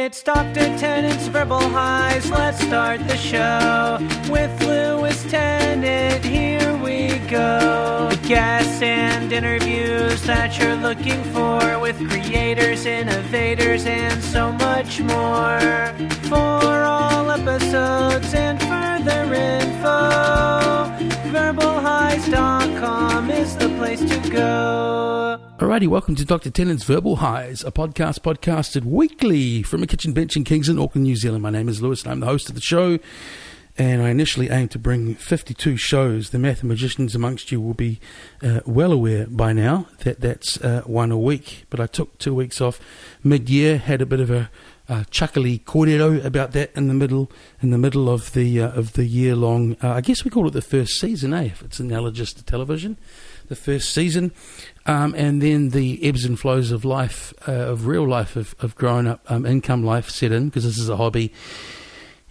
It's Dr. Tennant's Verbal Highs. Let's start the show with Lewis Tennant. Here we go. Guests and interviews that you're looking for with creators, innovators, and so much more. For all episodes and further info, verbalhighs.com is the place to go. Alrighty, welcome to Dr. Tennant's Verbal Highs, a podcast podcasted weekly from a kitchen bench in Kingston, Auckland, New Zealand. My name is Lewis and I'm the host of the show, and I initially aimed to bring 52 shows. The mathematicians amongst you will be well aware by now that that's one a week, but I took 2 weeks off mid-year, had a bit of a chuckly cornetto about that in the middle of the year-long, I guess we call it the first season, if it's analogous to television, the first season. And then the ebbs and flows of life, of real life, of growing up, income life set in, because this is a hobby.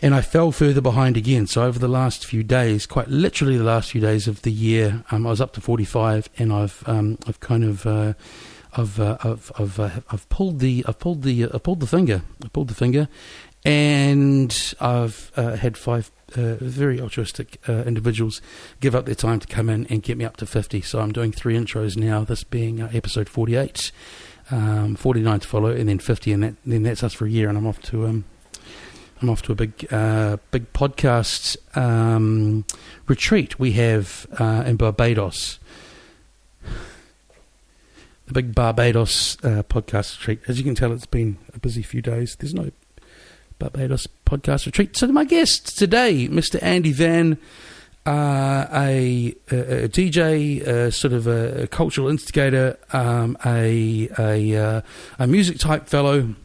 And I fell further behind again. So over the last few days, quite literally the last few days of the year, I was up to 45, and I've pulled the finger, and I've had 5 very altruistic individuals give up their time to come in and get me up to 50. So I'm doing 3 intros now, this being episode 48, 49 to follow, and then 50, and then that's us for a year. And I'm off to a big podcast retreat we have in Barbados. The big Barbados podcast retreat. As you can tell, it's been a busy few days. There's no Barbados podcast retreat. So my guest today, Mr. Andy Vann, a DJ, sort of a cultural instigator, a music type fellow,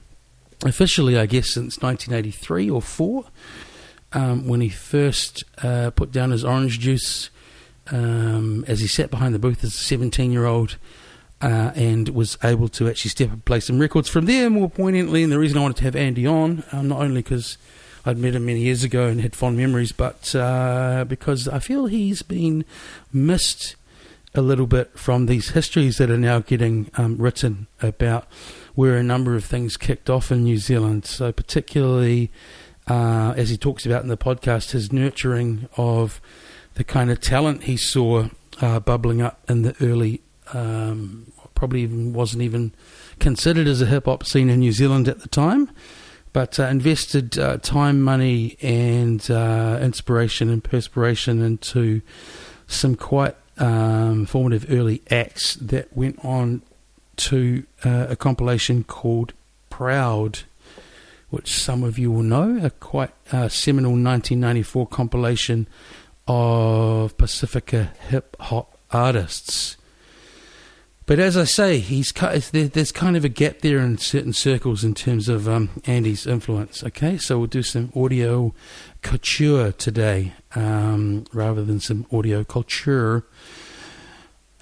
officially I guess since 1983 or 4, when he first put down his orange juice as he sat behind the booth as a 17-year-old. And was able to actually step up and play some records from there, more poignantly. And the reason I wanted to have Andy on, not only because I'd met him many years ago and had fond memories, but because I feel he's been missed a little bit from these histories that are now getting written about where a number of things kicked off in New Zealand. So particularly, as he talks about in the podcast, his nurturing of the kind of talent he saw bubbling up in the early probably wasn't even considered as a hip-hop scene in New Zealand at the time, but invested time, money, and inspiration and perspiration into some quite formative early acts that went on to a compilation called Proud, which some of you will know, a quite seminal 1994 compilation of Pacifica hip-hop artists. But as I say, there's kind of a gap there in certain circles in terms of Andy's influence. Okay, so we'll do some audio couture today rather than some audio culture.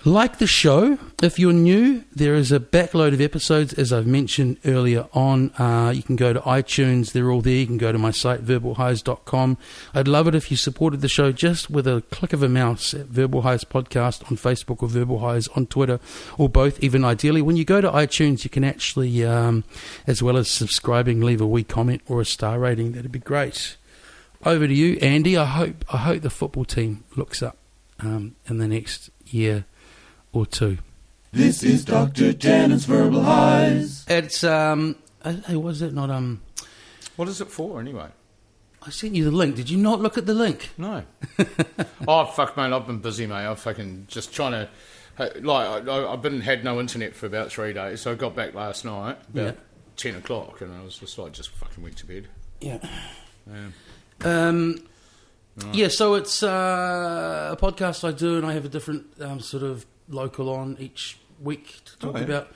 Like the show, if you're new, there is a backload of episodes, as I've mentioned earlier on. You can go to iTunes, they're all there. You can go to my site, verbalhighs.com. I'd love it if you supported the show just with a click of a mouse at Verbal Highs Podcast on Facebook or Verbal Highs on Twitter, or both, even ideally. When you go to iTunes, you can actually, as well as subscribing, leave a wee comment or a star rating. That'd be great. Over to you, Andy. I hope the football team looks up in the next year or 2. This is Dr. Tennant's Verbal Highs. It's hey, was it not What is it for anyway? I sent you the link. Did you not look at the link? No. Oh fuck, mate! I've been busy, mate. I'm fucking just trying to I've had no internet for about 3 days. So I got back last night about 10 o'clock, and I was just fucking went to bed. Yeah. Right. Yeah. So it's a podcast I do, and I have a different sort of local on each week to talk about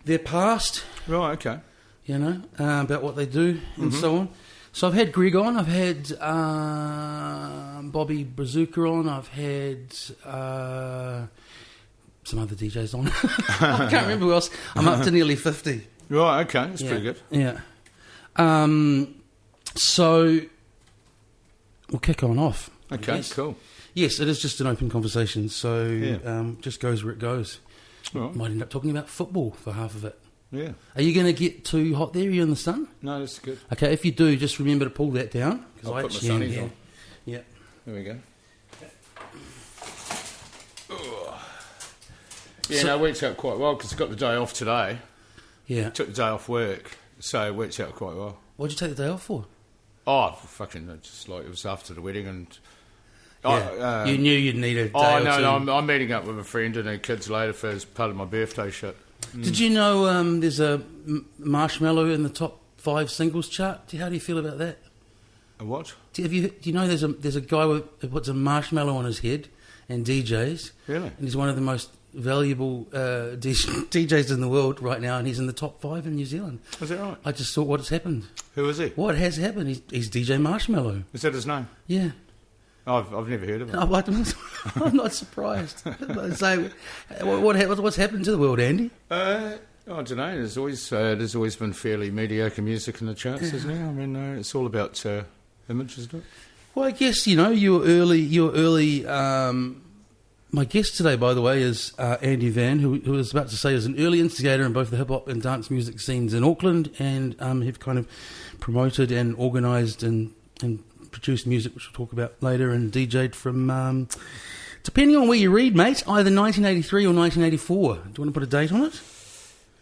their past. Right, okay. You know, about what they do and so on. So I've had Greg on, I've had Bobby Brazuka on, I've had some other DJs on. I can't remember who else. I'm up to nearly 50. Right, okay. That's pretty good. Yeah. So we'll kick on off. Okay, cool. Yes, it is just an open conversation, so just goes where it goes. Right. Might end up talking about football for half of it. Yeah. Are you going to get too hot there? Are you in the sun? No, that's good. Okay, if you do, just remember to pull that down. I'll put my sunnies on. Yeah. There we go. Yeah, no, it works out quite well because I got the day off today. Yeah. Took the day off work, so it works out quite well. What'd you take the day off for? Oh, fucking, just like it was after the wedding and... Yeah. You knew you'd need a day Oh, or no, two. no, I'm meeting up with a friend and her kids later for as part of my birthday shit. Did you know there's a Marshmallow in the top 5 singles chart? How do you feel about that? A what? Do you know there's a guy who puts a marshmallow on his head and DJs? Really? And he's one of the most valuable DJs in the world right now, and he's in the top 5 in New Zealand. Is that right? I just thought, what has happened? Who is he? What has happened? He's DJ Marshmallow. Is that his name? Yeah. I've never heard of him. I'm not surprised. So, what's happened to the world, Andy? I don't know. There's always been fairly mediocre music in the charts, isn't there? I mean, it's all about image, isn't it? Well, I guess you're early. My guest today, by the way, is Andy Vann, who was about to say is an early instigator in both the hip hop and dance music scenes in Auckland, and have kind of promoted and organised and produced music, which we'll talk about later, and DJ'd from, depending on where you read, mate, either 1983 or 1984. Do you want to put a date on it?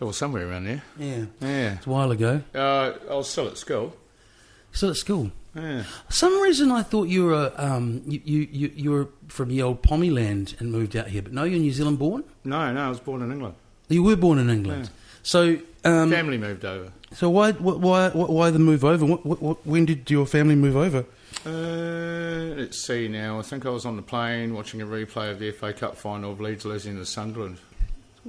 Oh, somewhere around there. Yeah. Yeah. It's a while ago. I was still at school. Still at school? Yeah. For some reason I thought you were you were from the old Pommy land and moved out here, but no, you're New Zealand born? No, I was born in England. You were born in England. Yeah. So Family moved over. So why the move over? When did your family move over? Let's see now. I think I was on the plane watching a replay of the FA Cup final of Leeds losing to Sunderland.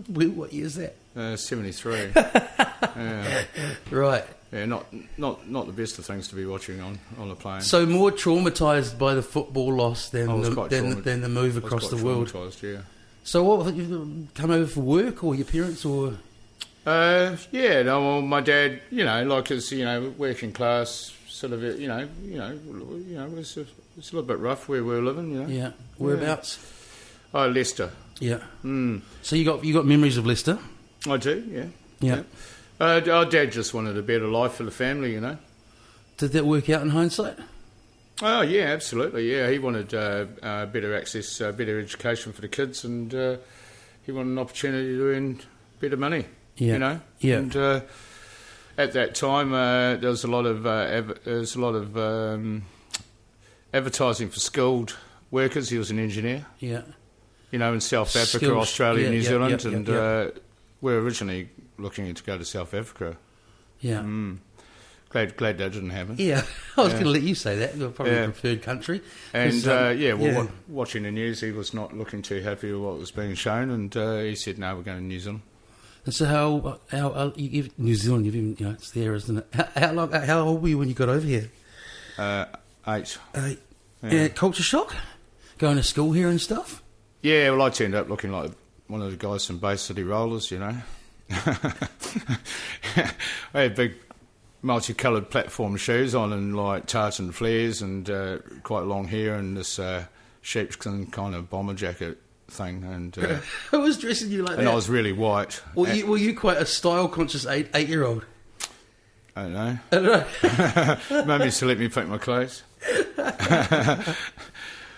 What year is that? 73. Yeah. Right. Yeah, not the best of things to be watching on a plane. So more traumatised by the football loss than the move across the world. Yeah. So what? You come over for work, or your parents, or? Yeah. No. Well, my dad, like his, working class sort of, it was a little bit rough where we were living, Yeah. Whereabouts? Yeah. Oh, Leicester. Yeah. Mm. So you got memories of Leicester? I do. Yeah. Yeah. Our dad just wanted a better life for the family, Did that work out in hindsight? Oh, yeah, absolutely, yeah. He wanted better access, better education for the kids, and he wanted an opportunity to earn better money, Yeah. And at that time, there was a lot of advertising for skilled workers. He was an engineer. Yeah. In South Africa, Skilled, Australia, New Zealand, and yeah. we're originally looking to go to South Africa. Yeah. Glad that didn't happen. Yeah, I was going to let you say that. You're probably a preferred country. And, watching the news, he was not looking too happy with what was being shown, and he said, no, we're going to New Zealand. And so how New Zealand, you've even, it's there, isn't it? How old were you when you got over here? 8. Yeah. Culture shock? Going to school here and stuff? Yeah, well, I turned up looking like one of the guys from Bay City Rollers, I had big multicoloured platform shoes on and like tartan flares and quite long hair and this sheepskin kind of bomber jacket thing. And who was dressing you like that? And I was really white. Were you quite a style-conscious 8-year-old? I don't know. Maybe to let me pick my clothes.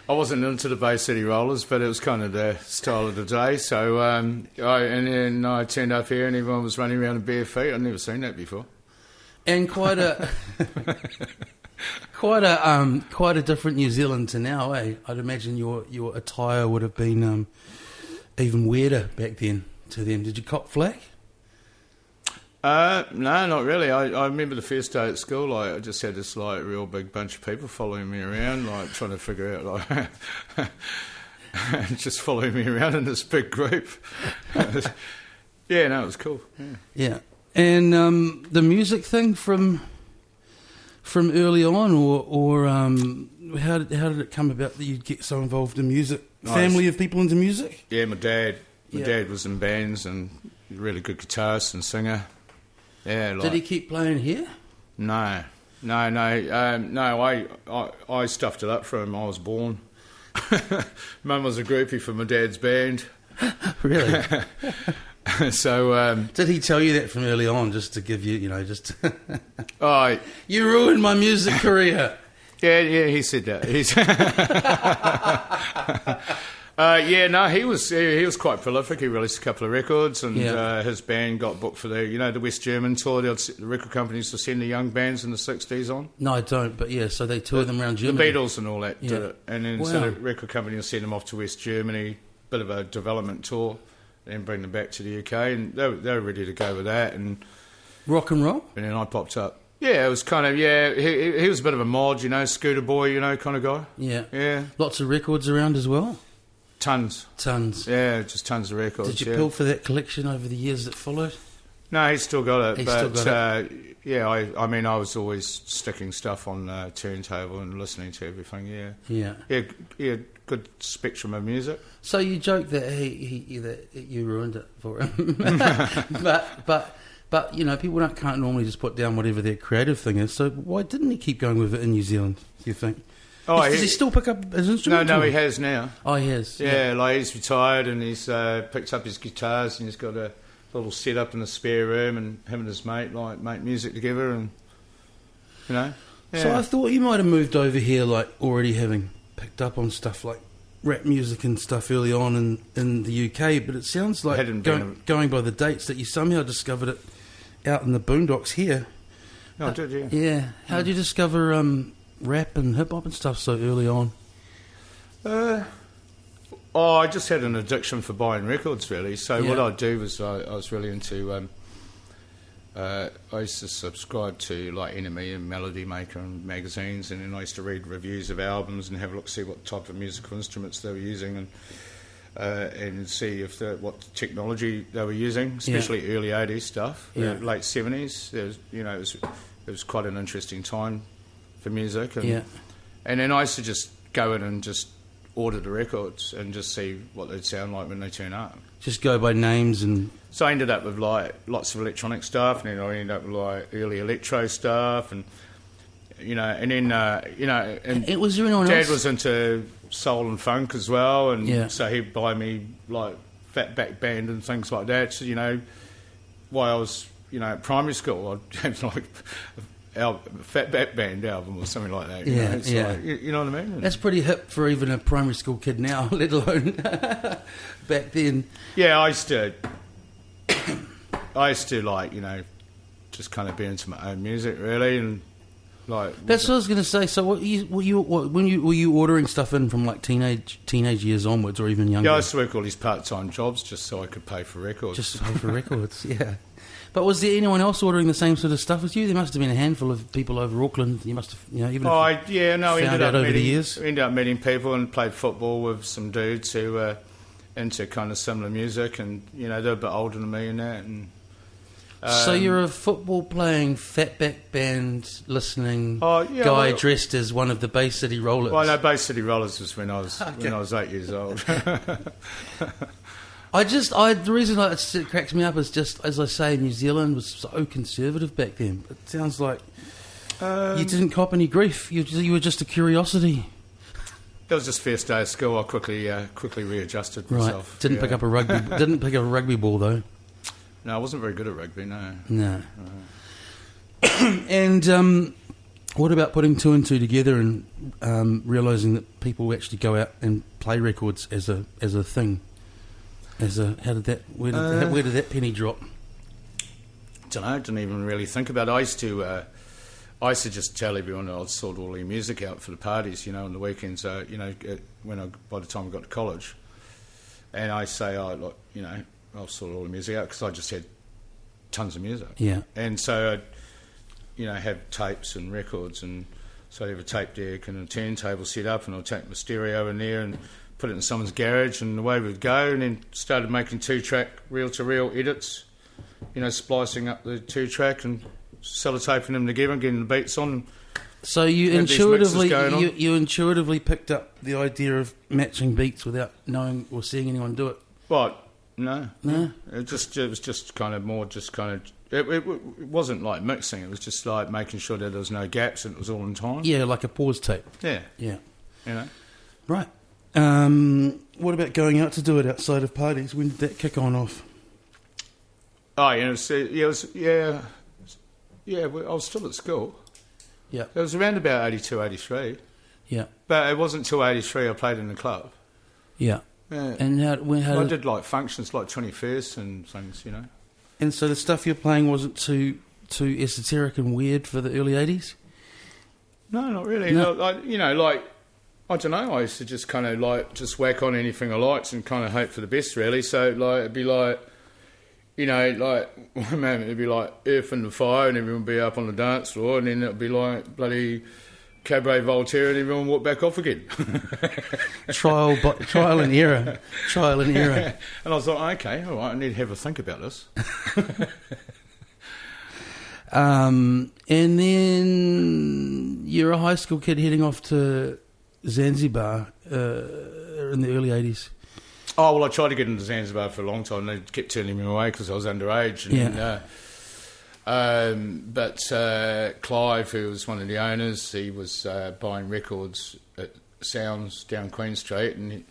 I wasn't into the Bay City Rollers, but it was kind of the style of the day. So then I turned up here and everyone was running around in bare feet. I'd never seen that before. And quite a different New Zealand to now, eh? I'd imagine your attire would have been even weirder back then to them. Did you cop flack? No, not really. I remember the first day at school, I just had this real big bunch of people following me around, trying to figure out just following me around in this big group. Yeah, no, it was cool. Yeah. And the music thing from early on, or how did it come about that you'd get so involved in music? Family of people into music? Yeah, my dad was in bands and really good guitarist and singer. Yeah, did he keep playing here? No. I stuffed it up for him. I was born. Mum was a groupie for my dad's band. Really? So did he tell you that from early on, just to give you, just oh, you ruined my music career? yeah, he said that. He was quite prolific. He released a couple of records, and his band got booked for the West German tour. The record companies would send the young bands in the 60s on. No, I don't, but yeah, so they toured them around Germany. The Beatles and all that did it. And then so the record company will send them off to West Germany, bit of a development tour, and bring them back to the UK, and they were ready to go with that. And rock and roll? And then I popped up. Yeah, it was kind of, he was a bit of a mod, scooter boy, kind of guy. Yeah. Yeah. Lots of records around as well? Tons. Yeah, just tons of records. Did you pull for that collection over the years that followed? No, he's still got it. I was always sticking stuff on turntable and listening to everything, Yeah. Yeah, good spectrum of music. So you joke that that you ruined it for him. But people can't normally just put down whatever their creative thing is. So why didn't he keep going with it in New Zealand, do you think? Oh, does he still pick up his instrument? No, he has now. Oh, he has. Yeah, like he's retired and he's picked up his guitars and he's got a little setup in the spare room, and him and his mate make music together, and Yeah. So I thought you might have moved over here already having picked up on stuff like rap music and stuff early on in the UK, but it sounds like going by the dates that you somehow discovered it out in the boondocks here. No, I did, yeah. Yeah. How did you discover rap and hip-hop and stuff so early on? I just had an addiction for buying records, really. So what I'd do was I was really into... I used to subscribe to Enemy and Melody Maker and magazines, and then I used to read reviews of albums and have a look, see what type of musical instruments they were using, and see if what technology they were using, especially early 80s stuff, late 70s. It was quite an interesting time for music, and then I used to just go in and just order the records and just see what they'd sound like when they turn up. Just go by names and... So I ended up with lots of electronic stuff, and then I ended up with early electro stuff, and and then and it was there anyone Dad else? was into soul and funk as well, and so he'd buy me Fatback Band and things like that. So while I was at primary school, I'd have Fatback Band album or something like that. You know what I mean? That's pretty hip for even a primary school kid now, let alone back then. Yeah, I used to just kind of be into my own music, really, and That's what I was going to say. So, were you ordering stuff in from teenage years onwards, or even younger? Yeah, I used to work all these part-time jobs just so I could pay for records. Just to pay for records, yeah. But was there anyone else ordering the same sort of stuff as you? There must have been a handful of people over Auckland. You must have, even. Ended up over the years. Ended up meeting people and played football with some dudes who were into kind of similar music, and they're a bit older than me and that. And so you're a football-playing, Fatback Band listening guy dressed as one of the Bay City Rollers. Well, no, Bay City Rollers was when I was 8 years old. The reason it cracks me up is just, as I say, New Zealand was so conservative back then. It sounds like you didn't cop any grief. You were just a curiosity. It was just first day of school. I quickly readjusted myself. Right. Didn't pick up a rugby ball though. No, I wasn't very good at rugby. No. And what about putting two and two together and realising that people actually go out and play records as a thing? Where did that penny drop? Don't know. Didn't even really think about it. I used to just tell everyone I'd sort all their music out for the parties, on the weekends. By the time I got to college, and I say, I'll sort all the music out because I just had tons of music. Yeah. And so I'd, have tapes and records, and so I'd have a tape deck and a turntable set up, and I'd take my stereo in there and put it in someone's garage, and away we'd go, and then started making 2-track reel-to-reel edits, splicing up the 2-track and sellotaping them together and getting the beats on. So you intuitively picked up the idea of matching beats without knowing or seeing anyone do it? What? No. It was just kind of more just kind of... It wasn't like mixing, it was just like making sure that there was no gaps and it was all in time. Yeah, like a pause tape. Yeah. Right. What about going out to do it outside of parties? When did that kick on off? Oh, yeah, I was still at school. Yeah. It was around about 82, 83. Yeah. But it wasn't until 83 I played in the club. Yeah. Yeah. And how I did like functions like 21st and things, you know. And so the stuff you're playing wasn't too esoteric and weird for the early 80s? No, not really. No. I don't know. I used to just kind of like just whack on anything I liked and kind of hope for the best, really. So like it'd be like, you know, like one moment it'd be like Earth and the Fire, and everyone would be up on the dance floor, and then it'd be like bloody Cabaret Voltaire, and everyone walk back off again. Trial and error. Trial and error. And I was like, okay, all right, I need to have a think about this. And then you're a high school kid heading off to Zanzibar in the early 80s. Oh, well, I tried to get into Zanzibar for a long time. They kept turning me away because I was underage. But Clive, who was one of the owners, he was buying records at Sounds down Queen Street, and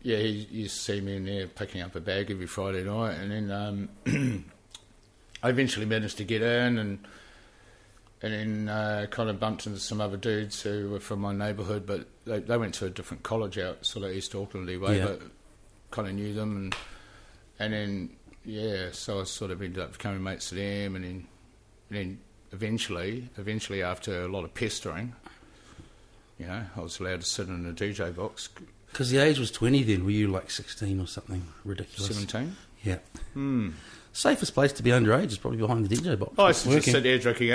he used to see me in there picking up a bag every Friday night, and then I eventually managed to get in, and then kind of bumped into some other dudes who were from my neighbourhood, but they went to a different college out sort of East Auckland way, but kind of knew them, and then so I sort of ended up becoming mates with them, and then eventually after a lot of pestering, you know, I was allowed to sit in a DJ box. Because the age was 20 then, were you like 16 or something ridiculous? 17? Yeah. Safest place to be underage is probably behind the DJ box. I used to just sit there drinking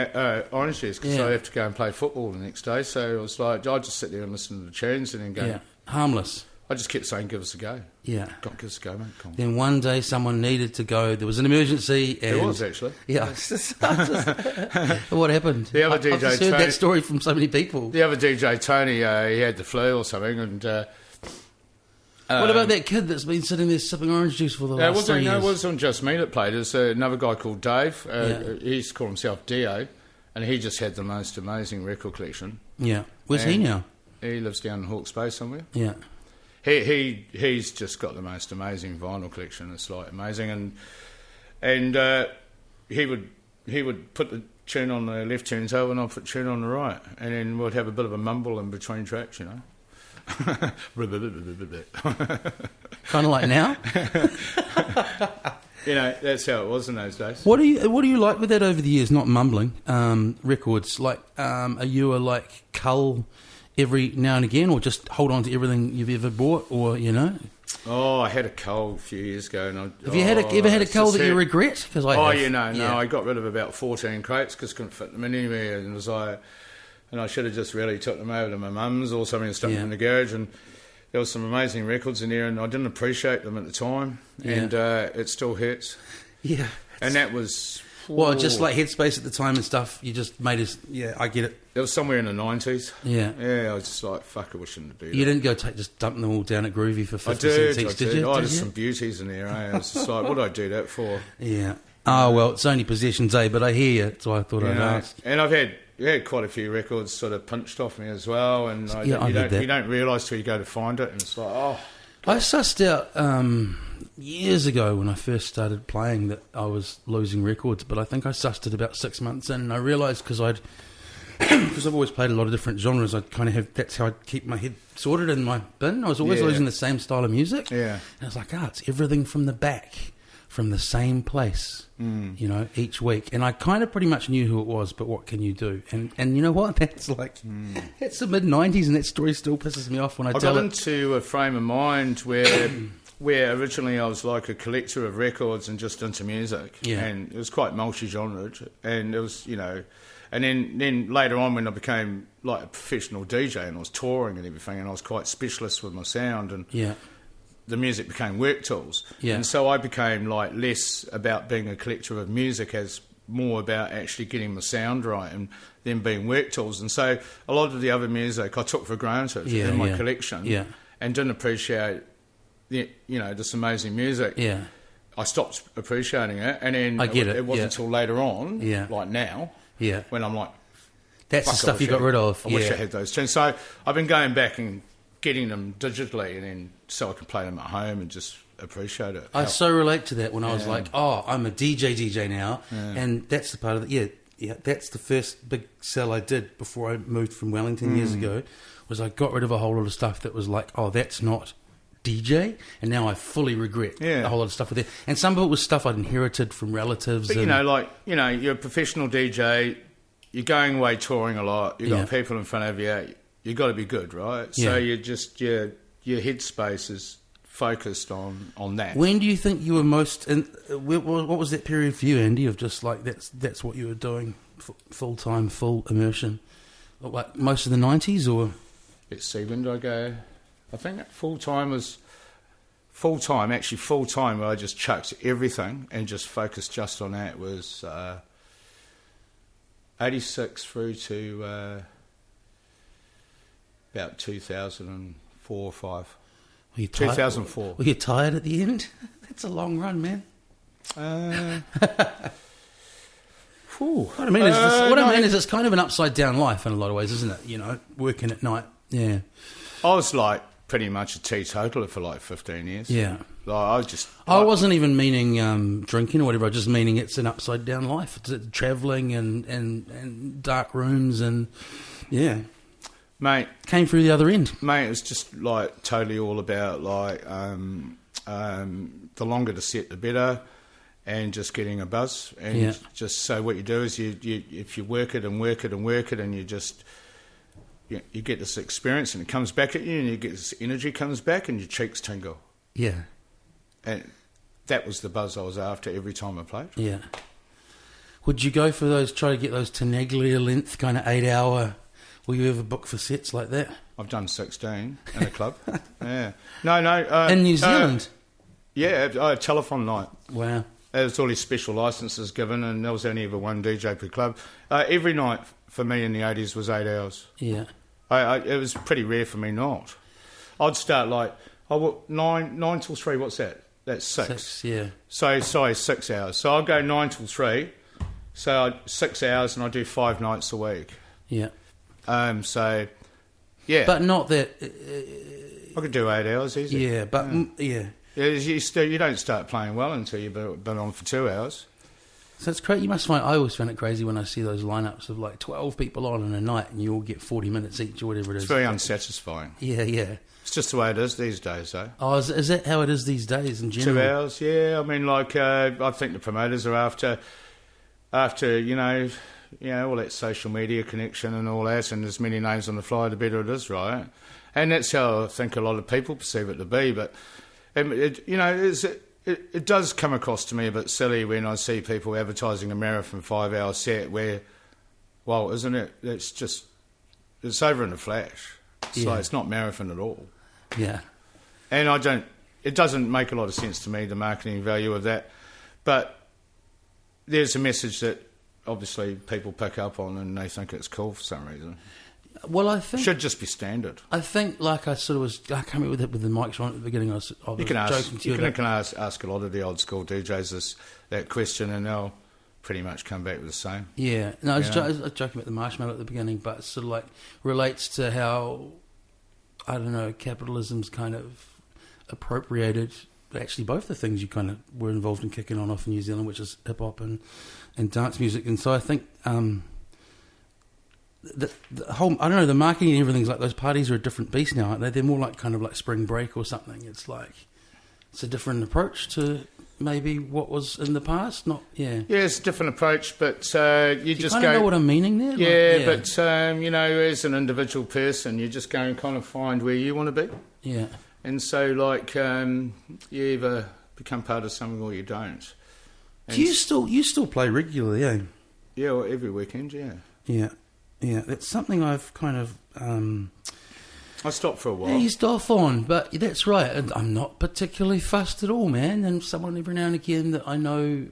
orange juice because I have to go and play football the next day. So it was like, I'd just sit there and listen to the tunes and then go. Yeah, harmless. I just kept saying, give us a go. Yeah. Go, give us a go, mate. Come on. Then one day someone needed to go. There was an emergency. And There was, actually. Yeah. What happened? The other DJ I've just heard Tony- that story from so many people. The other DJ, Tony, he had the flu or something, and... What about that kid that's been sitting there sipping orange juice for the last 3 years? It wasn't just me that played. There's another guy called Dave. He used to call himself Dio, and he just had the most amazing record collection. Yeah. Where's he now? He lives down in Hawke's Bay somewhere. Yeah. He's just got the most amazing vinyl collection. It's like amazing, and he would put the tune on the left turntable and I'd put the tune on the right, and then we'd have a bit of a mumble in between tracks, you know. Kind of like now. You know, that's how it was in those days. What do you like with that over the years? Not mumbling records. Like, are you a like cull every now and again, or just hold on to everything you've ever bought, or you know? Oh, I had a cull a few years ago. And have you ever had a cull that you regret? Because I got rid of about 14 crates because couldn't fit them in anywhere, and was like. And I should have just really took them over to my mum's or something and stuck them in the garage. And there was some amazing records in there, and I didn't appreciate them at the time. Yeah. And it still hurts. Yeah. And that was... Well, just like Headspace at the time and stuff, you just made us... Yeah, I get it. It was somewhere in the 90s. Yeah. Yeah, I was just like, fuck it, we shouldn't do that. You didn't go just dump them all down at Groovy for 50 cents each, did you? Oh, there's some beauties in there, eh? I was just like, what did I do that for? Yeah. Oh, well, it's only possessions, eh? But I hear you, so I thought I'd ask. And I've had quite a few records sort of punched off me as well, and you don't realise till you go to find it, and it's like, oh. I sussed out years ago when I first started playing that I was losing records, but I think I sussed it about 6 months in, and I realised because I've always played a lot of different genres, I'd kind of have, that's how I'd keep my head sorted in my bin. I was always losing the same style of music. Yeah. And I was like, it's everything from the back, from the same place, you know, each week. And I kind of pretty much knew who it was, but what can you do? And you know what? That's like, it's the mid-90s, and that story still pisses me off when I tell it. I got into a frame of mind where originally I was like a collector of records and just into music. Yeah. And it was quite multi-genred. And it was, you know... And then later on when I became like a professional DJ and I was touring and everything, and I was quite specialist with my sound, and the music became work tools. Yeah. And so I became like less about being a collector of music as more about actually getting my sound right and then being work tools. And so a lot of the other music I took for granted in my collection and didn't appreciate this amazing music. Yeah. I stopped appreciating it, and then it wasn't until later on, like now, when I'm like, that's the stuff you got rid of. I wish I had those tunes. So I've been going back and getting them digitally, and then so I can play them at home and just appreciate it. I so relate to that when I was like, oh, I'm a DJ now, and that's the part of it. Yeah, that's the first big sell I did before I moved from Wellington years ago, was I got rid of a whole lot of stuff that was like, oh, that's not DJ, and now I fully regret a whole lot of stuff with it. And some of it was stuff I'd inherited from relatives. But, you're a professional DJ, you're going away touring a lot, you've got people in front of you, you've got to be good, right? So you just, your headspace is focused on that. When do you think you were most... what was that period for you, Andy, of just like that's what you were doing, full-time, full immersion? Like most of the 90s, or...? Let's see, when did I go? I think full-time was... Full-time, where I just chucked everything and just focused just on that was 86 through to about 2004 or 5. 2004. Were you tired at the end? That's a long run, man. What I mean is it's kind of an upside-down life in a lot of ways, isn't it? Working at night. Yeah. I was like pretty much a teetotaler for like 15 years. Yeah. I wasn't even meaning drinking or whatever. I was just meaning it's an upside-down life. It's travelling and dark rooms and, yeah. Mate. Came through the other end. Mate, it was just like totally all about like the longer the set, the better, and just getting a buzz. And just so what you do is you if you work it and work it and work it, and you just... You get this experience and it comes back at you, and you get this energy comes back and your cheeks tingle. Yeah. And that was the buzz I was after every time I played. Yeah. Would you go for those, try to get those Tenaglia length kind of 8-hour... Will you ever book for sets like that? I've done 16 in a club. Yeah. No. In New Zealand? Yeah, I had telephone night. Wow. There was all these special licences given, and there was only ever one DJ per club. Every night for me in the 80s was 8 hours. Yeah. It was pretty rare for me not. I'd start like, 9 till 3, what's that? That's 6. 6, yeah. So, sorry, 6 hours. So I'd go 9 till 3, so 6 hours, and I do 5 nights a week. Yeah. So, yeah. But not that... I could do 8 hours easy. Yeah, but... Yeah. You don't start playing well until you've been on for 2 hours. So it's crazy. You must find... I always find it crazy when I see those lineups of like 12 people on in a night and you all get 40 minutes each or whatever it is. It's very unsatisfying. Yeah. It's just the way it is these days, though. Oh, is that how it is these days in general? 2 hours, yeah. I mean, like, I think the promoters are after all that social media connection and all that, and as many names on the flyer, the better it is, right? And that's how I think a lot of people perceive it to be. But it does come across to me a bit silly when I see people advertising a marathon 5-hour set where, well, isn't it? It's over in a flash. So it's not marathon at all. Yeah. And it doesn't make a lot of sense to me, the marketing value of that. But there's a message that obviously people pick up on and they think it's cool for some reason. Well, I think... Should just be standard. I think, like I sort of was... I came up with it with the mics on at the beginning. I was you can ask a lot of the old school DJs that question and they'll pretty much come back with the same. Yeah. No, I was joking about the marshmallow at the beginning, but it sort of like relates to how, I don't know, capitalism's kind of appropriated actually both the things you kind of were involved in kicking on off in New Zealand, which is hip-hop and dance music. And so I think... the whole, I don't know, the marketing and everything's like those parties are a different beast now, aren't they? They're more like kind of like spring break or something. It's a different approach to maybe what was in the past. Yeah, it's a different approach, but you just kind of know what I'm meaning there. But as an individual person, you just go and kind of find where you want to be. Yeah, and so you either become part of something or you don't. And do you still play regularly? Yeah. Yeah, well, every weekend. Yeah. Yeah. Yeah, that's something I've kind of... I stopped for a while. Eased off on, but that's right. And I'm not particularly fussed at all, man. And someone every now and again that I know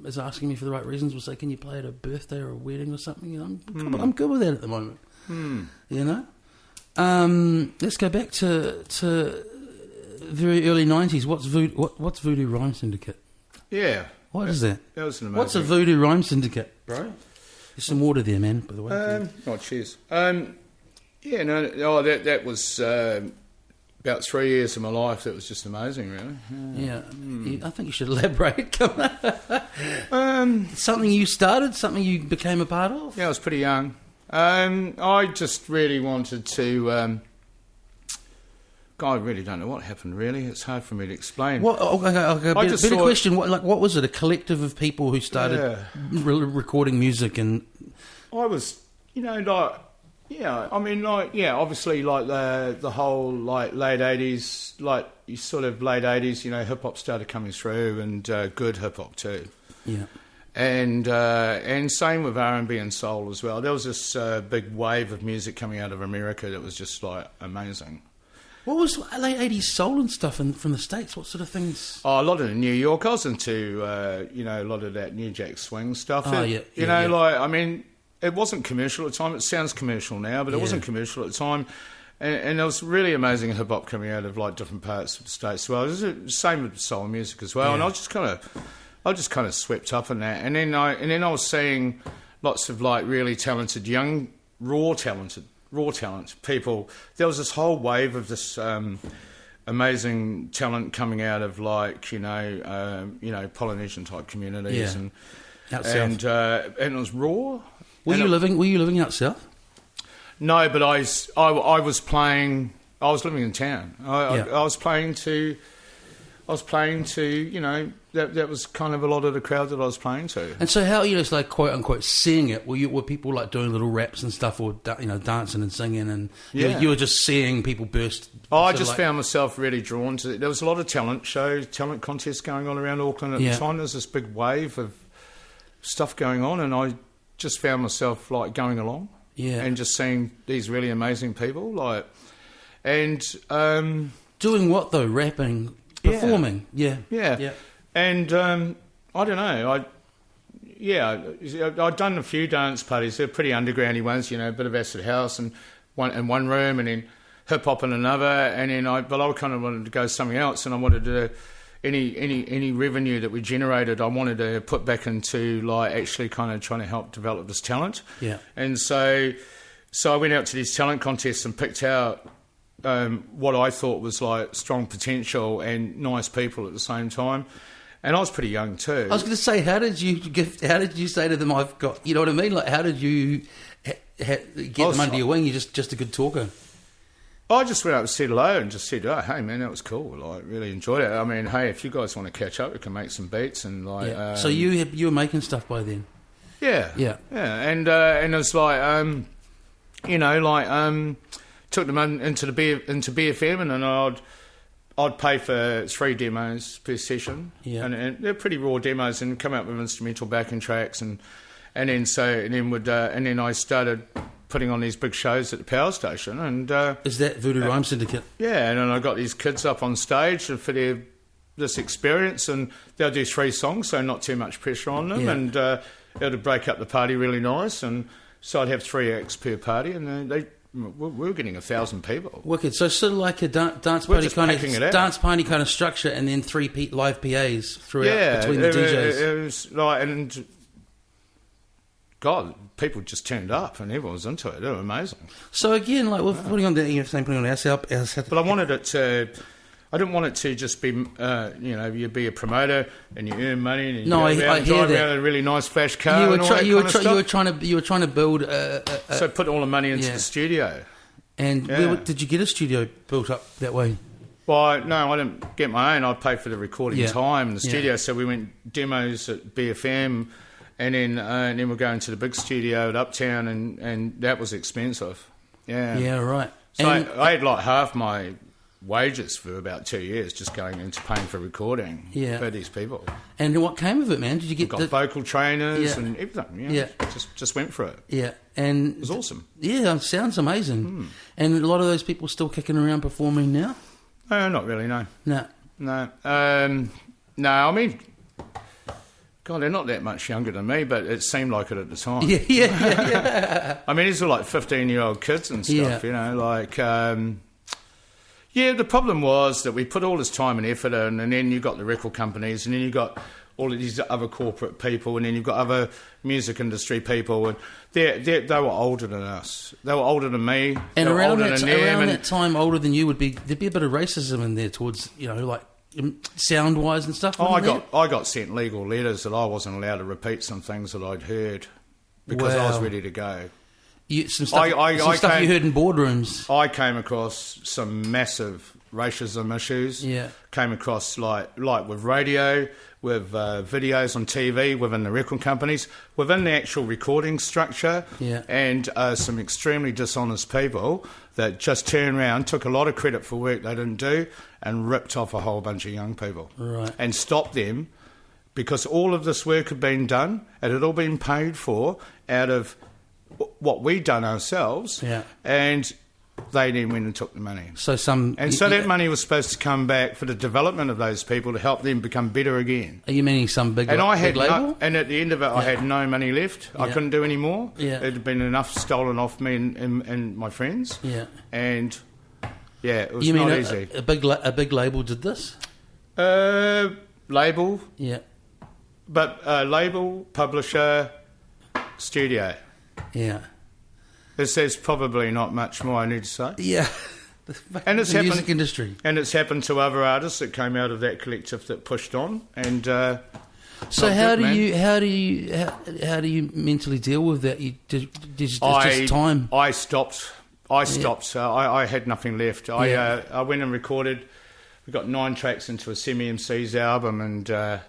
is asking me for the right reasons will say, can you play at a birthday or a wedding or something? And I'm good with that at the moment. You know? Let's go back to very early 90s. What's Voodoo Rhyme Syndicate? Yeah. What is that? That was an amazing... What's a Voodoo Rhyme Syndicate, bro? There's some water there, man, by the way. Cheers. That was about 3 years of my life that was just amazing, really. Yeah. I think you should elaborate. Something you started, something you became a part of? Yeah, I was pretty young. I just really wanted to... God, I really don't know what happened, really. It's hard for me to explain. Okay. Better question. What was it? A collective of people who started recording music and... I was, obviously, like, the whole, like, late 80s, like, sort of late 80s, hip-hop started coming through, and good hip-hop, too. Yeah. And same with R&B and soul as well. There was this big wave of music coming out of America that was just, like, amazing. What was late 80s soul and stuff from the States? What sort of things? Oh, a lot of it in New York. I was into, a lot of that New Jack Swing stuff. It wasn't commercial at the time. It sounds commercial now, but it wasn't commercial at the time. And there was really amazing hip-hop coming out of, like, different parts of the States as well. It was the same with soul music as well. Yeah. And I just kind of swept up in that. And then I was seeing lots of, like, really talented, young, raw talent people. There was this whole wave of this amazing talent coming out of, like, Polynesian type communities and it was raw. Were you living out south? No, but I was playing. I was living in town. I was playing to. That was kind of a lot of the crowd that I was playing to. And so how it's like quote unquote seeing it? Were people like doing little raps and stuff, or dancing and singing, and you were just seeing people burst? I just found myself really drawn to it. There was a lot of talent contests going on around Auckland at the time. There was this big wave of stuff going on, and I just found myself like going along, and just seeing these really amazing people, like, and doing what though? Rapping, performing, and I don't know, I'd done a few dance parties. They're pretty undergroundy ones, a bit of acid house and one room, and then hip hop in another, and then I kind of wanted to go something else, and I wanted to. Any revenue that we generated, I wanted to put back into, like, actually kind of trying to help develop this talent. Yeah. And so I went out to these talent contests and picked out what I thought was, like, strong potential and nice people at the same time. And I was pretty young too. I was going to say, how did you say to them, I've got, you know what I mean? Like, how did you get them under your wing? You're just a good talker. I just went up and said hello and just said, "Oh, hey man, that was cool. Like, really enjoyed it. I mean, hey, if you guys want to catch up, we can make some beats and like." Yeah. So you were making stuff by then. Yeah. And it was like, took them into BFM, and then I'd pay for 3 demos per session. Yeah. And they're pretty raw demos, and come up with instrumental backing tracks, and then I started putting on these big shows at the power station, and is that Voodoo Rhyme Syndicate? Yeah, and then I got these kids up on stage for this experience, and they'll do 3 songs, so not too much pressure on them, and it'll break up the party really nice, and so I'd have 3 acts per party, and we were getting 1,000 people. Wicked. So sort of like a dance party kind of structure, and then 3 live PAs throughout between the DJs. It was like, and God, people just turned up and everyone was into it. They were amazing. So again, like we're putting on ourselves. But I wanted it to. I didn't want it to just be, you be a promoter and you earn money and you I hear that. Around in a really nice flash car. You were trying to build. So put all the money into the studio. And did you get a studio built up that way? Well, no, I didn't get my own. I paid for the recording time in the studio. So we went demos at BFM. And then we're going to the big studio at Uptown, and that was expensive. Yeah. Yeah, right. So I had like half my wages for about 2 years just going into paying for recording for these people. And what came of it, man? Did you get vocal trainers and everything? Yeah. Just went for it. Yeah. And it was awesome. Yeah, it sounds amazing. And a lot of those people still kicking around performing now? Not really, no. No. I mean, God, they're not that much younger than me, but it seemed like it at the time. Yeah. I mean, these were like 15-year-old kids and stuff, the problem was that we put all this time and effort in, and then you got the record companies, and then you got all of these other corporate people, and then you've got other music industry people, and they were older than us. They were older than me. And they were around older that, than them, around and that time, older than you there'd be a bit of racism in there towards, like sound wise and stuff. I got sent legal letters that I wasn't allowed to repeat some things that I'd heard because I was ready to go. Some stuff you heard in boardrooms. I came across some massive racism issues. Yeah. Came across like with radio, with videos on TV, within the record companies, within the actual recording structure, and some extremely dishonest people that just turned around, took a lot of credit for work they didn't do, and ripped off a whole bunch of young people. Right. And stopped them because all of this work had been done, it had all been paid for out of what we'd done ourselves, and they then went and took the money. So that money was supposed to come back for the development of those people to help them become better again. Are you meaning some big and big label? And at the end of it, I had no money left. I couldn't do any more. Yeah. It had been enough stolen off me and my friends. Yeah. And it was not easy. A big label did this? Label. Yeah. But label, publisher, studio. Yeah. There's probably not much more I need to say. Yeah. And it's the music industry. And it's happened to other artists that came out of that collective that pushed on. And so how do you mentally deal with that? Just time. I stopped. I had nothing left. I went and recorded. We got 9 tracks into a Semi-MC's album, and I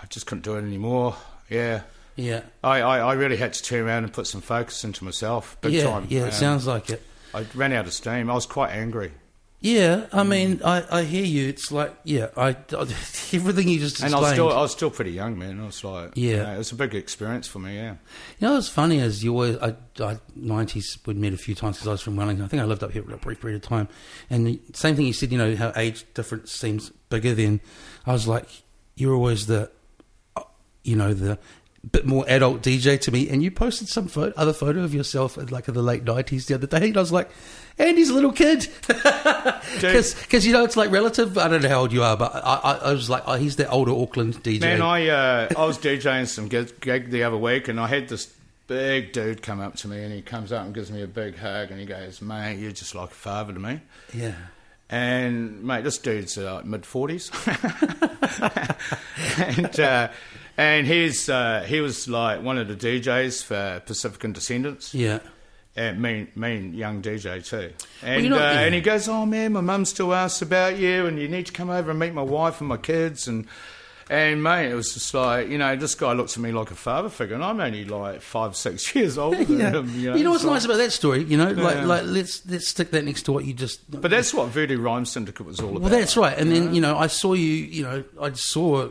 just couldn't do it anymore. Yeah. Yeah. I really had to turn around and put some focus into myself. Big time. Yeah, it sounds like it. I ran out of steam. I was quite angry. Yeah, I mean, I hear you. It's like, everything you just explained. And I was still pretty young, man. I was like, it was a big experience for me, yeah. You know what's funny is you always, 90s, we'd met a few times because I was from Wellington. I think I lived up here for a brief period of time. And the same thing you said, how age difference seems bigger then. I was like, you're always the bit more adult DJ to me, and you posted some other photo of yourself in the late 90s the other day, and I was like, Andy's a little kid. Because it's like relative. I don't know how old you are, but I was like, he's that older Auckland DJ. Man, I was DJing some gig the other week, and I had this big dude come up to me, and he comes up and gives me a big hug, and he goes, mate, you're just like a father to me. Yeah. And mate, this dude's mid-40s. And he was like one of the DJs for Pacific and Descendants. Yeah. And mean young DJ too. And and he goes, oh man, my mum still asks about you, and you need to come over and meet my wife and my kids. And mate, it was just like, this guy looks at me like a father figure, and I'm only like 5-6 years older than him. You know what's nice about that story? Like let's stick that next to what you just. But that's what Voodoo Rhyme Syndicate was all about. Well, that's right. And then I saw you. I saw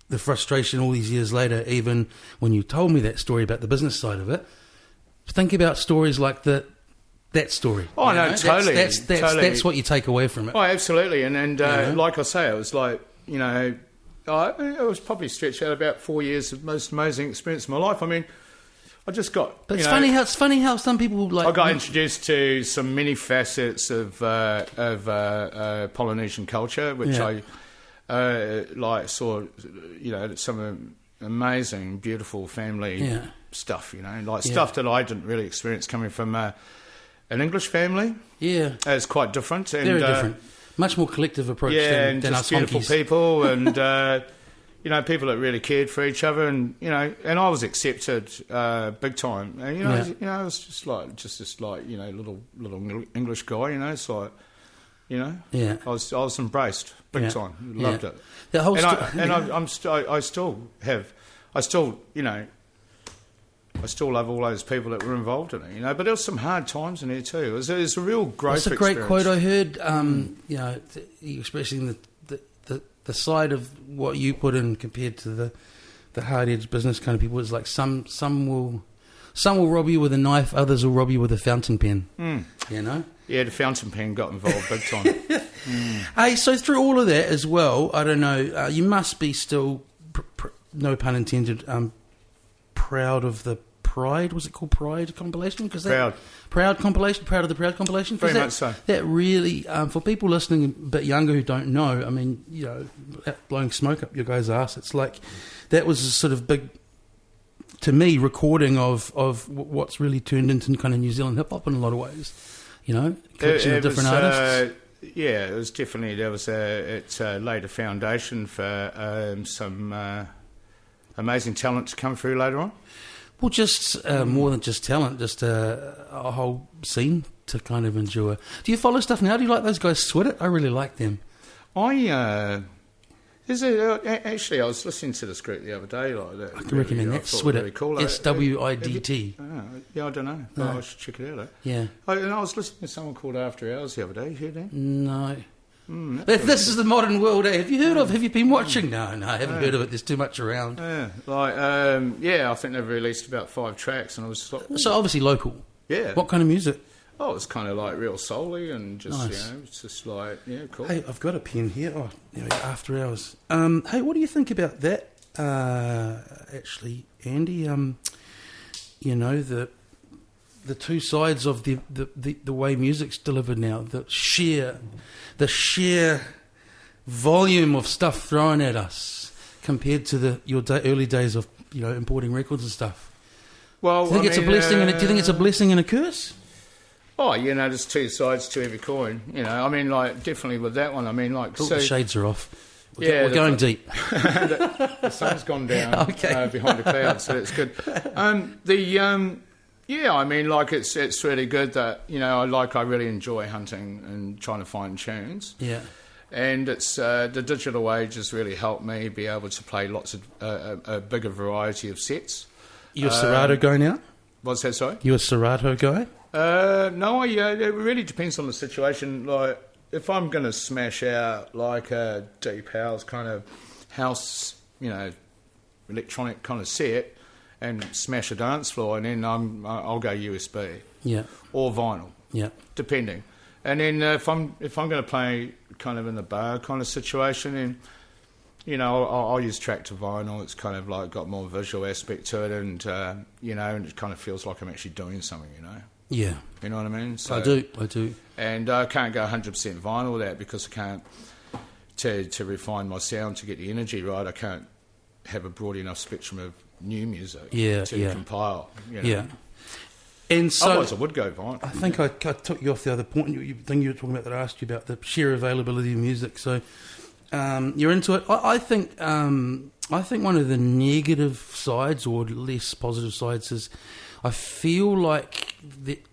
the frustration all these years later, even when you told me that story about the business side of it. Think about stories like that story. Oh, no, totally. That's what you take away from it. Oh, absolutely. And like I say, it was like, it was probably stretched out about 4 years of most amazing experience of my life. I mean, I just got... But it's funny how some people like... I got introduced to some many facets of Polynesian culture, which I saw, some amazing, beautiful family stuff, stuff that I didn't really experience coming from an English family. Yeah. It's quite different. And, very different. Much more collective approach than just us beautiful honkies. People and, people that really cared for each other. And, and I was accepted big time. And, I was just this little English guy, it's like... I was embraced big time. Loved it. The whole I still love all those people that were involved in it. But there was some hard times in there too. It was a real growth. That's a great quote I heard. You expressing the side of what you put in compared to the hard edged business kind of people. It's like some will rob you with a knife, others will rob you with a fountain pen. Yeah, the fountain pen got involved big time. Hey, so through all of that as well, I don't know, you must be still, no pun intended, proud of the Pride. Was it called Pride compilation? Proud compilation. Proud of the Proud compilation. Very much so. That really, for people listening a bit younger who don't know, I mean, blowing smoke up your guy's ass. It's like that was a sort of big, to me, recording of what's really turned into kind of New Zealand hip hop in a lot of ways. Collection of different artists. Yeah, it was definitely, it laid a foundation for some amazing talent to come through later on. Well, just more than just talent, just a whole scene to kind of enjoy. Do you follow stuff now? Do you like those guys Sweat It? I really like them. Actually, I was listening to this group the other day. Like that. I can recommend that. Sweat It. Really cool. SWIDT. Yeah, I don't know. No. I should check it out. Yeah. And I was listening to someone called After Hours the other day. You heard that? No. This is the modern world. Have you heard of? Have you been watching? No, I haven't heard of it. There's too much around. Yeah, I think they've released about 5 tracks, and I was just like, ooh. So obviously local. Yeah. What kind of music? Oh, it's kind of like real soul-y and just, nice. It's just like, yeah, cool. Hey, I've got a pen here. Oh, After Hours. Hey, what do you think about that, actually, Andy? The two sides of the way music's delivered now, the sheer volume of stuff thrown at us compared to your early days of importing records and stuff. Well, do you think it's a blessing? Do you think it's a blessing and a curse? Oh, there's two sides to every coin. Definitely with that one. The shades are off. We're going deep. The sun's gone down behind the clouds, so it's good. It's really good that I really enjoy hunting and trying to find tunes. Yeah. And it's the digital age has really helped me be able to play lots of a bigger variety of sets. You a Serato guy now? What's that, sorry? You a Serato guy? No, it really depends on the situation. Like, if I'm going to smash out like a deep house kind of house, electronic kind of set and smash a dance floor, and then I'll go USB, or vinyl, depending. And then if I'm going to play kind of in the bar kind of situation, then I'll use track to vinyl. It's kind of like got more visual aspect to it, and and it kind of feels like I'm actually doing something, Yeah. You know what I mean? So, I do. And I can't go 100% vinyl with that because I can't, to refine my sound, to get the energy right, I can't have a broad enough spectrum of new music to compile. Yeah. And so, otherwise I would go vinyl. I think I took you off the other point, thing you were talking about that I asked you about, the sheer availability of music. So you're into it. I think one of the negative sides, or less positive sides, is I feel like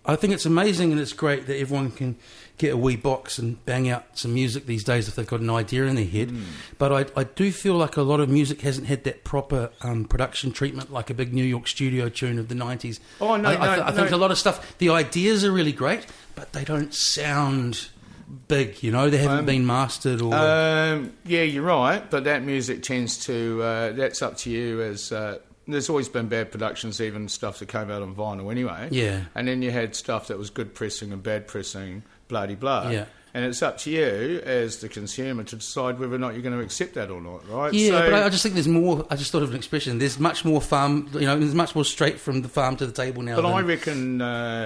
I think it's amazing and it's great that everyone can get a wee box and bang out some music these days if they've got an idea in their head. But I do feel like a lot of music hasn't had that proper production treatment, like a big New York studio tune of the 90s. Oh, no, I think a lot of stuff, the ideas are really great, but they don't sound big, they haven't been mastered. Or yeah, you're right, but that music tends to, that's up to you as... there's always been bad productions, even stuff that came out on vinyl anyway. Yeah. And then you had stuff that was good pressing and bad pressing, bloody-blah. Yeah. And it's up to you as the consumer to decide whether or not you're going to accept that or not, right? Yeah, so, but I just think there's more. I just thought of an expression. There's much more farm. There's much more straight from the farm to the table now. But I reckon,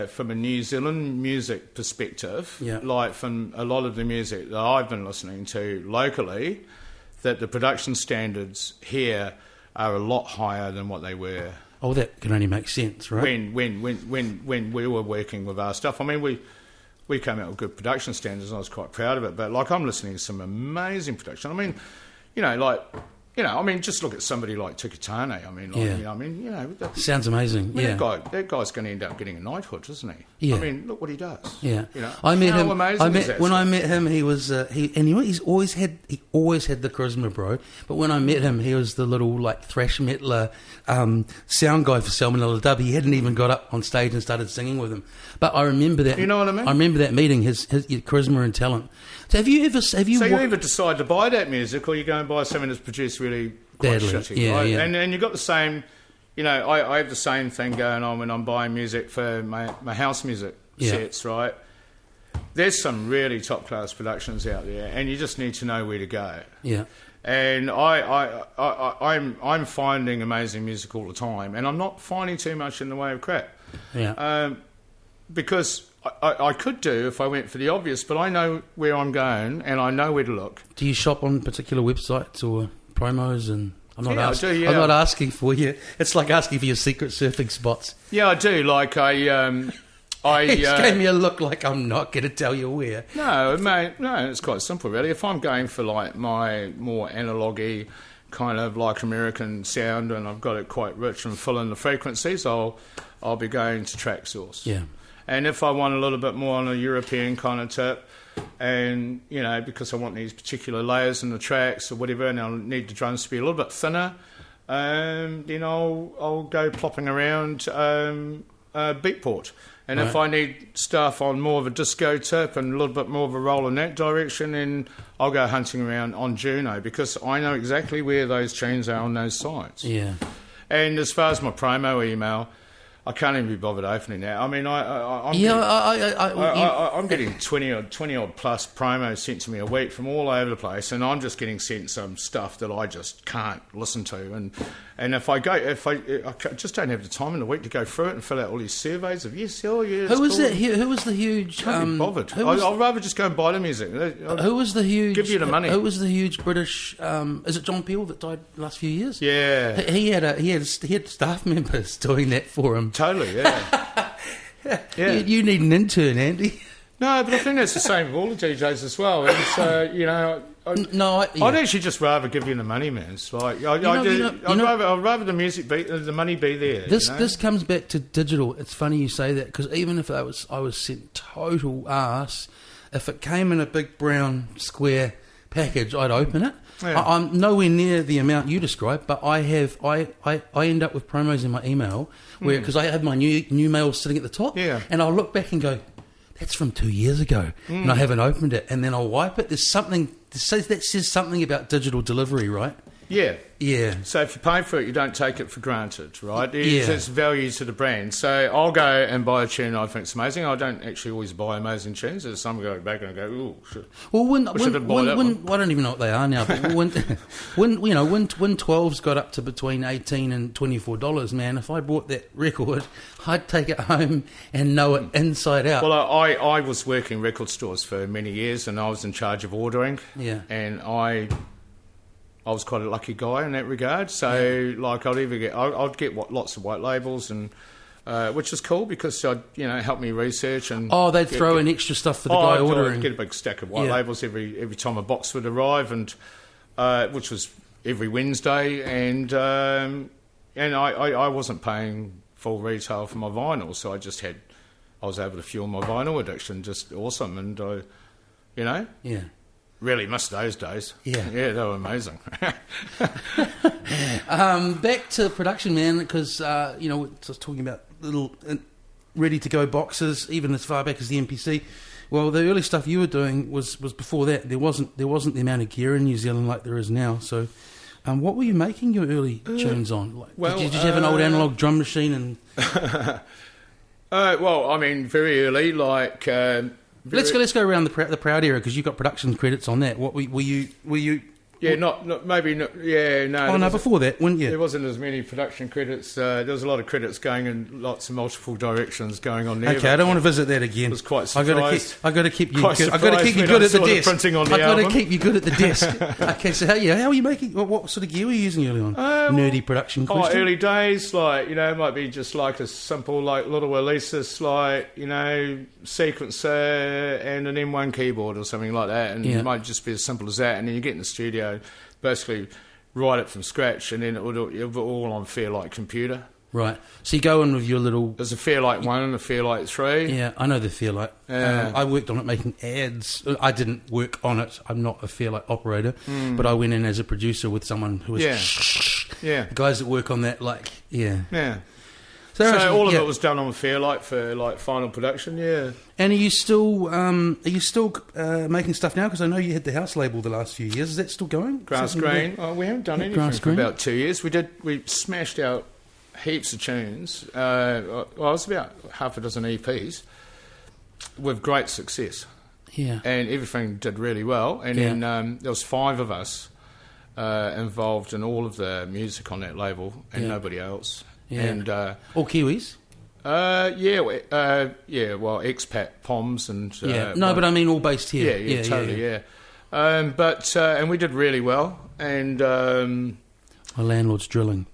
from a New Zealand music perspective, like from a lot of the music that I've been listening to locally, that the production standards here are a lot higher than what they were. Oh, that can only make sense, right? When we were working with our stuff, I mean, we came out with good production standards, and I was quite proud of it. But like, I'm listening to some amazing production. I mean, just look at somebody like Tukitane. Sounds amazing. That guy's going to end up getting a knighthood, isn't he? Yeah. I mean, look what he does. Yeah. I met him. When I met him, he was he's always had the charisma, bro. But when I met him, he was the little like thrash metaler sound guy for Salmonella Dub. He hadn't even got up on stage and started singing with him. But I remember that. You know what I mean? I remember that meeting, his charisma and talent. So you either decide to buy that music, or you go and buy something that's produced really quite badly. shitty, right? Yeah. And you've got the same, I have the same thing going on when I'm buying music for my house music sets, right? There's some really top class productions out there, and you just need to know where to go. Yeah. And I'm finding amazing music all the time, and I'm not finding too much in the way of crap. Yeah. Because I could do if I went for the obvious, but I know where I'm going and I know where to look. Do you shop on particular websites or promos? And I'm not I do, yeah. I'm not asking for you. It's like asking for your secret surfing spots. Yeah, I do. Like He just gave me a look like I'm not going to tell you where. No, mate, no, it's quite simple, really. If I'm going for, like, my more analogy kind of like American sound and I've got it quite rich and full in the frequencies, I'll be going to Tracksource. Yeah. And if I want a little bit more on a European kind of tip, and, you know, because I want these particular layers in the tracks or whatever, and I'll need the drums to be a little bit thinner, then I'll go plopping around Beatport. And if I need stuff on more of a disco tip and a little bit more of a roll in that direction, then I'll go hunting around on Juno, because I know exactly where those tunes are on those sites. Yeah. And as far as my promo email, I can't even be bothered opening that. I mean, I'm getting 20 odd plus promos sent to me a week from all over the place, and I'm just getting sent some stuff that I just can't listen to. And if I just don't have the time in the week to go through it and fill out all these surveys of yes, oh yeah. Who was that? Who was the huge? Can't be bothered. I'd rather just go and buy the music. Who was the huge? Give you the money. Who was the huge British? Is it John Peel that died the last few years? Yeah. He had staff members doing that for him. Totally, yeah. Yeah. You need an intern, Andy. No, but I think that's the same with all the DJs as well. And so, you know, I'd actually just rather give you the money, man. It's like I'd rather the music be, the money be there. This comes back to digital. It's funny you say that, because even if I was sent total arse, if it came in a big brown square package, I'd open it. Yeah. I'm nowhere near the amount you described, but I end up with promos in my email where, because I have my new mail sitting at the top, and I'll look back and go, that's from 2 years ago, and I haven't opened it, and then I'll wipe it. There's something that says something about digital delivery, right? Yeah. Yeah. So if you pay for it, you don't take it for granted, right? It's value to the brand. So I'll go and buy a tune I think it's amazing. I don't actually always buy amazing tunes. There's some go back and I go, ooh, shit. Well, I don't even know what they are now, but when 12's got up to between $18 and $24, man, if I bought that record, I'd take it home and know it inside out. Well, I was working record stores for many years, and I was in charge of ordering. Yeah. And I was quite a lucky guy in that regard. So, like, I'd get lots of white labels, and which is cool because help me research and they'd throw in extra stuff for the guy ordering. I'd get a big stack of white labels every time a box would arrive, and which was every Wednesday, and I wasn't paying full retail for my vinyl, so I was able to fuel my vinyl addiction. Just awesome, and really missed those days. Yeah, they were amazing. Back to production, man, because just talking about little ready-to-go boxes, even as far back as the MPC. Well, the early stuff you were doing was before that. There wasn't the amount of gear in New Zealand like there is now. So, what were you making your early tunes on? Did you have an old analog drum machine? And well, I mean, very early, like. Let's go around the Proud era, because you've got production credits on that. What were you? Yeah, no. Oh no, before that, wouldn't you? There wasn't as many production credits. There was a lot of credits going in lots of multiple directions going on there. Okay, I don't want to visit that again. I was quite surprised. I got to keep you good at the desk. I got to keep you good at the desk. Okay, so how are you making? What sort of gear were you using early on? Nerdy production question. Early days, it might be just like a simple, little Alesis, sequencer and an M1 keyboard or something like that, and it might just be as simple as that. And then you get in the studio, basically write it from scratch, and then it would all on Fairlight computer. Right. So you go in with your little... There's a Fairlight 1 and a Fairlight 3. Yeah, I know the Fairlight. I worked on it making ads. I didn't work on it. I'm not a Fairlight operator, but I went in as a producer with someone who was... Yeah. The guys that work on that, Yeah. So all of it was done on Fairlight for final production, yeah. And are you still making stuff now? Because I know you had the house label the last few years. Is that still going? Grass Green. We haven't done anything for about 2 years. We smashed out heaps of tunes. It was about half a dozen EPs with great success. Yeah. And everything did really well. And then there was 5 of us involved in all of the music on that label, and Yeah. nobody else. Yeah. And All Kiwis? well, expat Poms and But I mean all based here. yeah, totally, yeah. And we did really well. And My landlord's drilling.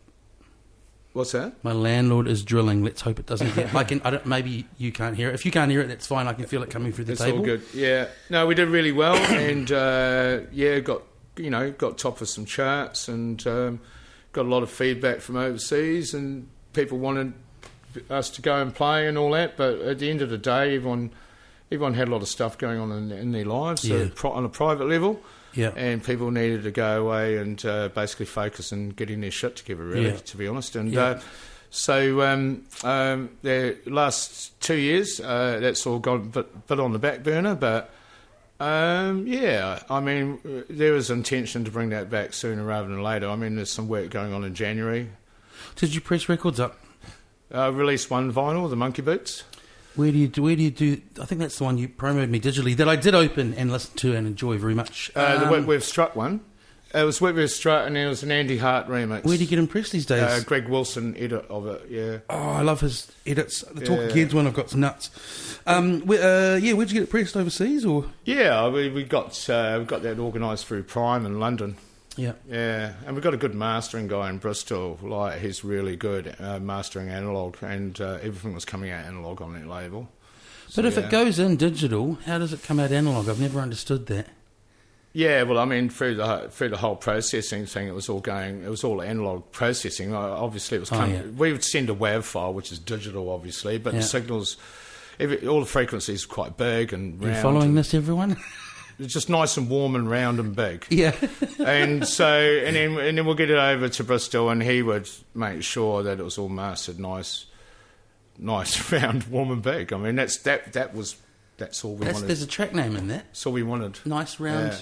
what's that? My landlord is drilling. Let's hope it doesn't hit. Maybe you can't hear it. If you can't hear it, that's fine. I can feel it coming through the It's table. all good. Yeah. No, we did really well, and got top of some charts, and got a lot of feedback from overseas, and people wanted us to go and play and all that. But at the end of the day, everyone had a lot of stuff going on in their lives, Yeah. on a private level. Yeah. And people needed to go away and basically focus on getting their shit together, really, Yeah. to be honest. And Yeah. the last 2 years, that's all gone a bit on the back burner. But, I mean, there was intention to bring that back sooner rather than later. I mean, there's some work going on in January. Did you press records up? Released one vinyl, the Monkey Boots. Where do you do? I think that's the one you promoted me digitally that I did open and listen to and enjoy very much. The Whitworth Strut one. It was Whitworth Strut, and there was an Andy Hart remix. Where do you get impressed these days? Greg Wilson edit of it, yeah. Oh, I love his edits. The Talking Yeah. Heads one I've got's nuts. Where'd you get it pressed overseas or? Yeah, we got that organised through Prime in London. Yeah. Yeah, and we've got a good mastering guy in Bristol. Like, he's really good mastering analogue, and everything was coming out analogue on that label. But if it goes in digital, how does it come out analogue? I've never understood that. Yeah, well, I mean, through the whole processing thing, it was all analogue processing. Obviously, it was we would send a WAV file, which is digital, obviously, but the signals, all the frequencies are quite big and round. Are you following this, everyone? It's just nice and warm and round and big. Yeah. and then we'll get it over to Bristol, and he would make sure that it was all mastered nice, round, warm and big. I mean, that's all we wanted. There's a track name in that. That's all we wanted. Nice round. Yeah.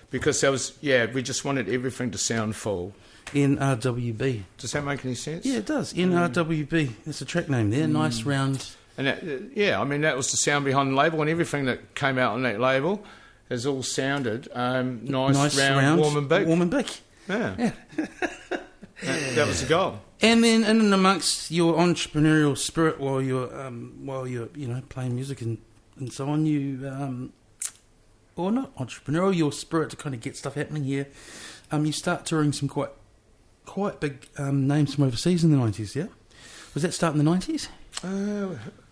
Because we just wanted everything to sound full. NRWB. Does that make any sense? Yeah, it does. NRWB. That's a track name there. Nice round. And I mean, that was the sound behind the label, and everything that came out on that label has all sounded nice, round, warm and big. Warm and big. Yeah. that was the goal. And then, in and amongst your entrepreneurial spirit, while you're playing music and so on, you or not entrepreneurial, your spirit to kind of get stuff happening here. You start touring some quite big names from overseas in the 90s. Yeah, was that start in the 90s?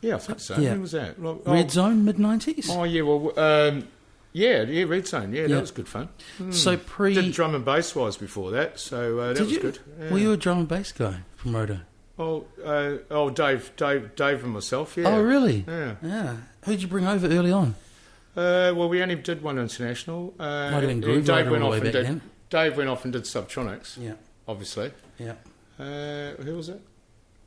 Yeah, I think so. Yeah. When was that? Red Zone, mid 90s. Oh yeah, well, Red Zone. Yeah, that was good fun. So did drum and bass wise before that, so that was good. Yeah. Were you a drum and bass guy from Roto? Dave and myself. Yeah. Oh really? Yeah. Who'd you bring over early on? Well, we only did one international. Might have been Groove Rider all the way back then. Dave went off and did Subtronics. Yeah. Obviously. Yeah. Who was it?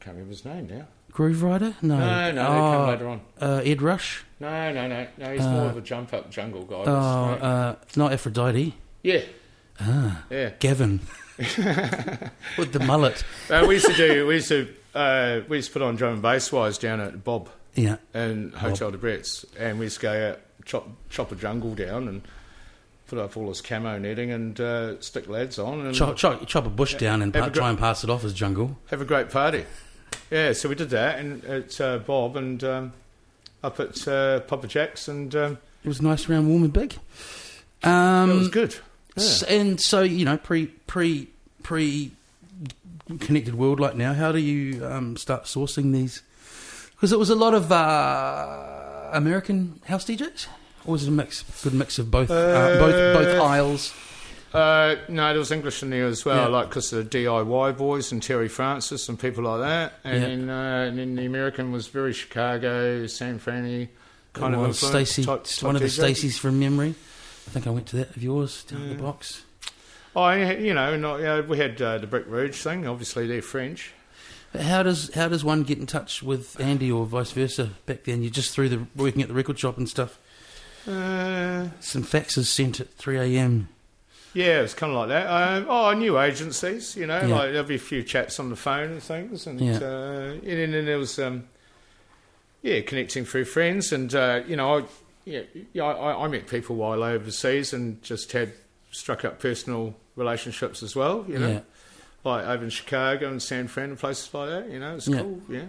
Can't remember his name now. Groove Rider? No. No, they come later on. Ed Rush? No. He's more of a jump up jungle guy. Not Aphrodite. Yeah. Yeah. Gavin. With the mullet. We used to put on drum and bass wise down at Bob. Yeah. And Hotel de Bretts, and we used to go out, chop a jungle down and put up all this camo netting and stick lads on. And chop a bush down and try and pass it off as jungle. Have a great party. Yeah, so we did that and at Bob and up at Papa Jack's, and it was nice, round, warm and big. It was good. Yeah. And so, pre connected world like now, how do you start sourcing these? Because it was a lot of American house DJs, or was it a good mix of both aisles? No, there was English in there as well, Yeah. because the DIY boys and Terry Francis and people like that. And then the American was very Chicago, San Franny, kind of influence. Stacey, one of the Stacys from memory. I think I went to that of yours down the box. Oh, we had the Brick Rouge thing. Obviously, they're French. But how does one get in touch with Andy or vice versa back then? You just working at the record shop and stuff. Some faxes sent at 3 a.m. Yeah, it was kind of like that. I knew agencies, like there'd be a few chats on the phone and things, and then there was connecting through friends, and I met people while overseas and just had struck up personal relationships as well, you know. Yeah. Like over in Chicago and San Fran and places like that, you know, it's cool, yeah.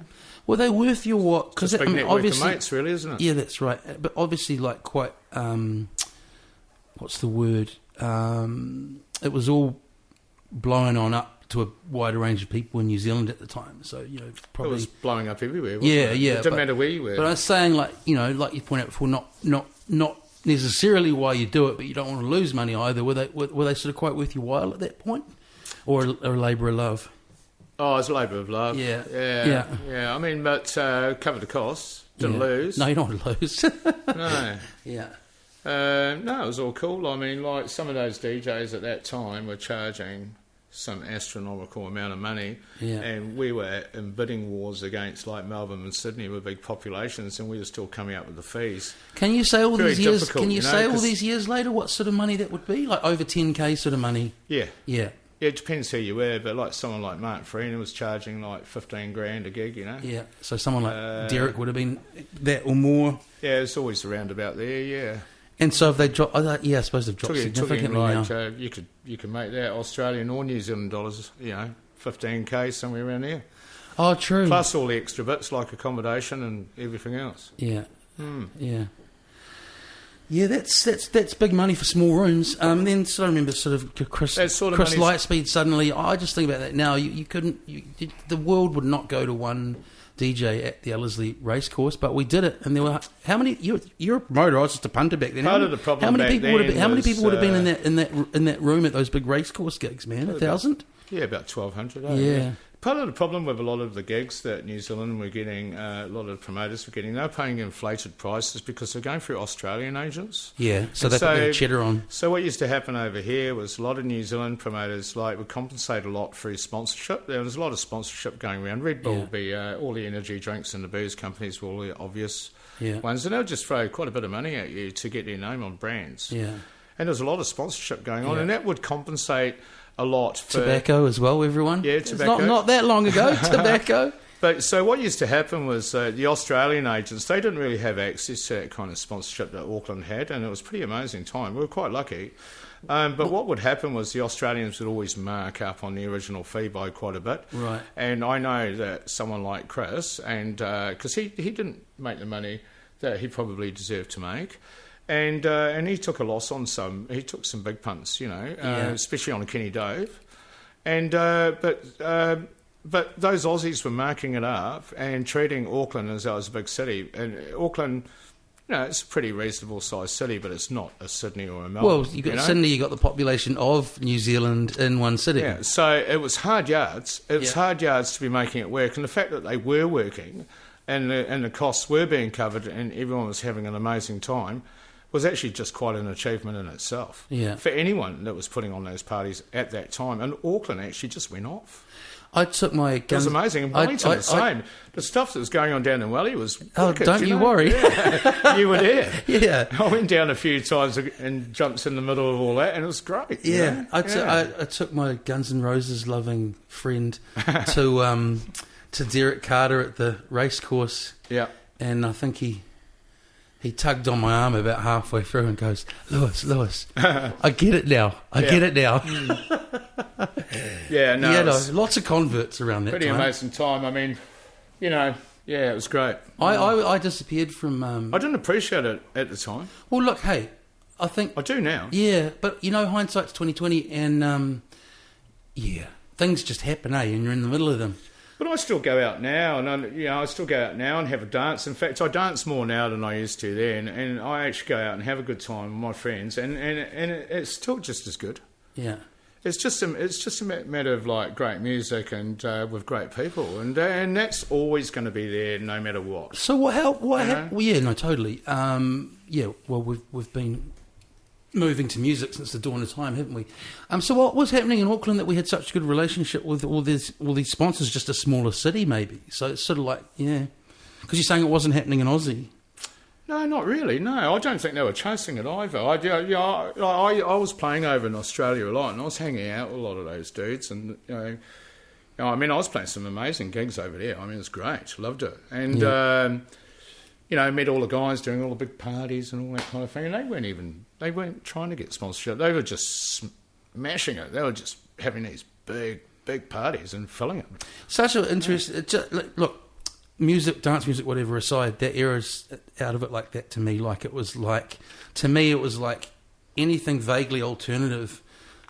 Were they worth your what? It's a big network of mates, really, isn't it? Yeah, that's right. But obviously, like quite, what's the word? It was all blown on up to a wider range of people in New Zealand at the time. So, you know, probably... It was blowing up everywhere, wasn't yeah, it? yeah. It didn't matter where you were. But I was saying, like, you know, like you pointed out before, not necessarily why you do it, but you don't want to lose money either. Were they sort of quite worth your while at that point? Or a labour of love? Oh, it's a labour of love. Yeah. I mean, but covered the costs. Didn't lose. No, you don't want to lose. No. Yeah. No, it was all cool. I mean, like, some of those DJs at that time were charging some astronomical amount of money, and we were in bidding wars against, like, Melbourne and Sydney with big populations, and we were still coming up with the fees. Can you say all these years? Difficult, Can you know, say all these years later what sort of money that would be? Like over 10k sort of money? Yeah. Yeah. Yeah, it depends who you were, but like someone like Mark Freena was charging like 15 grand a gig, you know. Yeah. So someone like Derek would have been that or more. Yeah, it's always around about there. Yeah. And so if they dropped, I suppose they've dropped significantly like, now. You can make that Australian or New Zealand dollars, you know, 15k somewhere around there. Oh, true. Plus all the extra bits like accommodation and everything else. Yeah. Yeah. Yeah, that's big money for small rooms. Then I remember sort of Chris Lightspeed suddenly. I just think about that now. The world would not go to one DJ at the Ellerslie Racecourse, but we did it, and there were how many? You're a promoter. I was just a punter back then. Part of the problem. How many people would have been in that room at those big racecourse gigs, man? 1,000? Yeah, about 1,200. Yeah. Part of the problem with a lot of the gigs that New Zealand were getting, a lot of promoters were getting, they're paying inflated prices because they're going through Australian agents. Yeah, so they put their cheddar on. So what used to happen over here was a lot of New Zealand promoters would compensate a lot through sponsorship. There was a lot of sponsorship going around. Red Bull would be all the energy drinks and the booze companies were all the obvious ones, and they'll just throw quite a bit of money at you to get their name on brands. Yeah, and there's a lot of sponsorship going on, and that would compensate a lot for tobacco as well, everyone. Yeah, tobacco. It's not that long ago, tobacco. But so what used to happen was the Australian agents, they didn't really have access to that kind of sponsorship that Auckland had, and it was a pretty amazing time. We were quite lucky. But what would happen was the Australians would always mark up on the original fee by quite a bit. Right. And I know that someone like Chris, and because he didn't make the money that he probably deserved to make, and he took a loss on some. He took some big punts, you know, especially on a Kenny Dove. And but those Aussies were marking it up and treating Auckland as though it was a big city. And Auckland, you know, it's a pretty reasonable sized city, but it's not a Sydney or a Melbourne. Well, Sydney, you got the population of New Zealand in one city. Yeah, so it was hard yards. It was hard yards to be making it work, and the fact that they were working, and the costs were being covered, and everyone was having an amazing time, was actually just quite an achievement in itself for anyone that was putting on those parties at that time. And Auckland actually just went off. I took my It was amazing. And Wellington the same. The stuff that was going on down in Welly was... don't you worry. Yeah. You were there. Yeah. I went down a few times and jumped in the middle of all that, and it was great. Yeah. I took my Guns N' Roses loving friend to Derek Carter at the racecourse. Yeah. And I think he tugged on my arm about halfway through and goes, Lewis, I get it now. I get it now. Yeah, no. Lots of converts around that pretty time. amazing time. I mean, you know, yeah, it was great. I disappeared from... I didn't appreciate it at the time. Well, look, hey, I think... I do now. Yeah, but, you know, hindsight's 20/20 and, things just happen, and you're in the middle of them. But I still go out now, and I still go out now and have a dance. In fact, I dance more now than I used to then, and I actually go out and have a good time with my friends, and it's still just as good. Yeah, it's just a matter of like great music and with great people, and that's always going to be there no matter what. So what happened? Well, yeah, no, totally. Well, we've been moving to music since the dawn of time, haven't we? So what was happening in Auckland that we had such a good relationship with all these sponsors? Just a smaller city, maybe. So it's sort of like, because you're saying it wasn't happening in Aussie. No, not really. No, I don't think they were chasing it either. I was playing over in Australia a lot, and I was hanging out with a lot of those dudes, and I mean, I was playing some amazing gigs over there. I mean, it was great, loved it, and. Met all the guys doing all the big parties and all that kind of thing, and they weren't trying to get sponsorship. They were just mashing it. They were just having these big parties and filling it. Such an interest. Look, music, dance music, whatever aside, that era's out of it like that to me. Like it was like anything vaguely alternative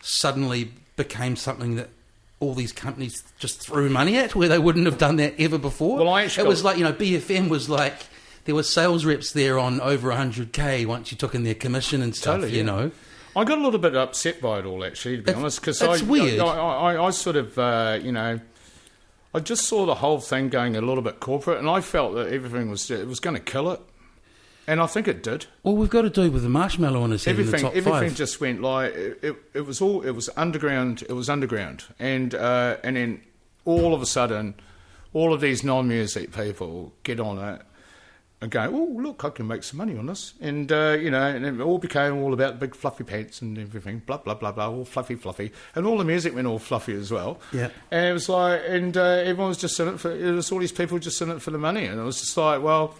suddenly became something that all these companies just threw money at, where they wouldn't have done that ever before. Well, it was like, BFM was like, there were sales reps there on over 100K once you took in their commission and stuff, Totally, yeah. I got a little bit upset by it all, actually, to be honest, because weird. I sort of, I just saw the whole thing going a little bit corporate, and I felt that everything was going to kill it, and I think it did. All we've got to do with the marshmallow on his head in the top everything five. just went like it was underground. It was underground, and then all of a sudden, all of these non-music people get on it and go, oh, look, I can make some money on this. And, and it all became all about big fluffy pants and everything, blah, blah, blah, blah, all fluffy. And all the music went all fluffy as well. Yeah. And it was like, everyone was just in it it was all these people just in it for the money. And it was just like, well,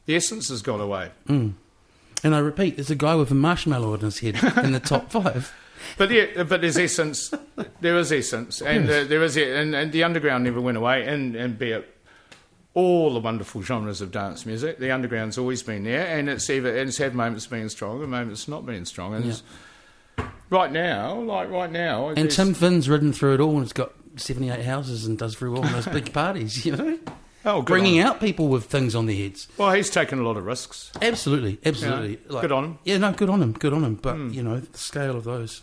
the essence has gone away. Mm. And I repeat, there's a guy with a marshmallow on his head in the top five. But there's essence. There is essence. And there is it. And the underground never went away. And be it all the wonderful genres of dance music, the underground's always been there, and it's had moments being strong and moments not being strong. And right now, and Tim Finn's ridden through it all, and has got 78 houses and does very well in those big parties, bringing out people with things on their heads. Well, he's taken a lot of risks. Absolutely. Good on him. Yeah, no, good on him. But the scale of those.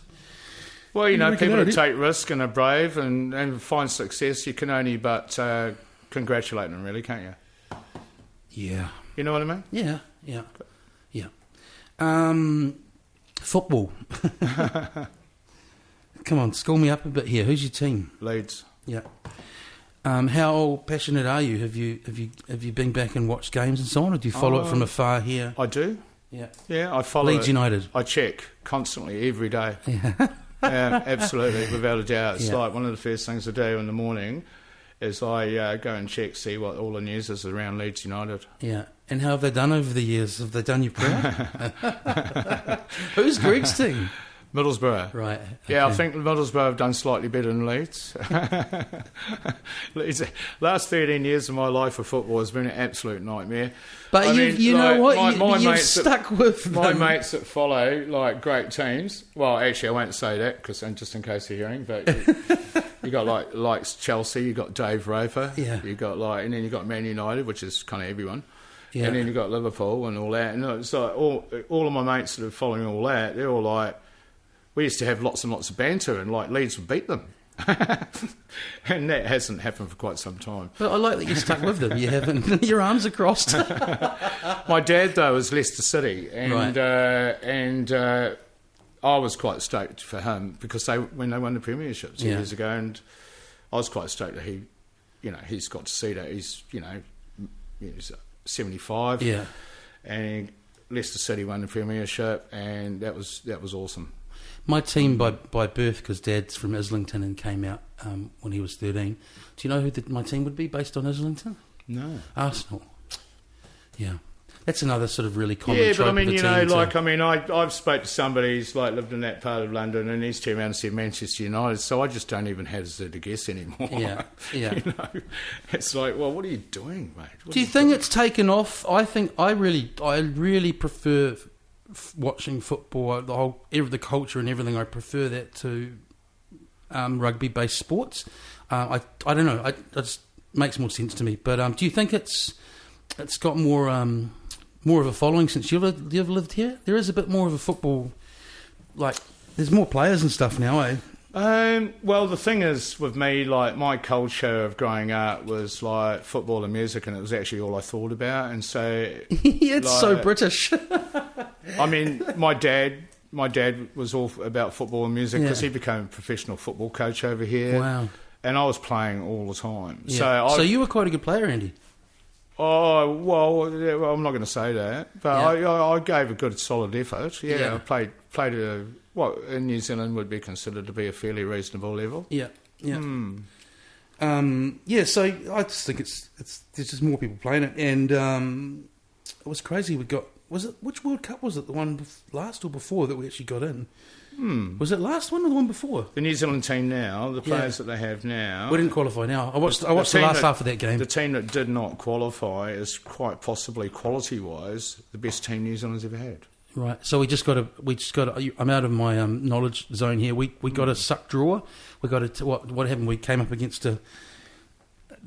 Well, people that take risk and are brave and find success, you can only but congratulate them, really, can't you? Yeah. You know what I mean? Yeah. Football. Come on, school me up a bit here. Who's your team? Leeds. Yeah. How passionate are you? Have you been back and watched games and so on, or do you follow it from afar here? I do. Yeah. Yeah, I follow Leeds United. I check constantly every day. Yeah. Absolutely, without a doubt. It's like one of the first things I do in the morning is I go and see what all the news is around Leeds United. Yeah. And how have they done over the years? Have they done you proud? Who's Greg's team? Middlesbrough. Right. Okay. Yeah, I think Middlesbrough have done slightly better than Leeds. Last 13 years of my life of football has been an absolute nightmare. But you've stuck with them. My mates that follow great teams. Well, actually, I won't say that just in case they're hearing. But you got like Chelsea. You got Dave Roper. Yeah. You got and then you got Man United, which is kind of everyone. Yeah. And then you got Liverpool and all that. And it's like all of my mates that are following all that. They're all like, we used to have lots and lots of banter, and Leeds would beat them. And that hasn't happened for quite some time. But I like that you stuck with them. You haven't. Your arms are crossed. My dad, though, was Leicester City, and I was quite stoked for him because when they won the Premiership 2 years ago, and I was quite stoked that he's got to see that. He's 75, and Leicester City won the Premiership, and that was awesome. My team by birth, because Dad's from Islington and came out when he was 13. Do you know who my team would be based on Islington? No. Arsenal. Yeah. That's another sort of really common trope. Yeah, but I mean, of I've spoke to somebody who's lived in that part of London, and he's turned around and said Manchester United, so I just don't even hazard a guess anymore. Yeah. It's like, well, what are you doing, mate? Do you think it's taken off? I think I really prefer watching football, the culture and everything. I prefer that to rugby-based sports. I don't know. It just makes more sense to me. But do you think it's got more of a following since you've lived here? There is a bit more of a football, there's more players and stuff now, eh? Well, the thing is, with me, my culture of growing up was football and music, and it was actually all I thought about. And so, it's so British. I mean, my dad was all about football and music because he became a professional football coach over here. Wow! And I was playing all the time. Yeah. So you were quite a good player, Andy. Oh, well, I'm not going to say that, but I gave a good, solid effort. Yeah. I played at what in New Zealand would be considered to be a fairly reasonable level. Yeah. So I just think there's just more people playing it, and it was crazy. We got which World Cup was it? The one last or before that we actually got in? Was it last one or the one before? The New Zealand team now, the players that they have now... We didn't qualify now. I watched the last half of that game. The team that did not qualify is quite possibly, quality-wise, the best team New Zealand's ever had. Right, so we just got to. I'm out of my knowledge zone here. We got a suck draw. We got to. What happened? We came up against the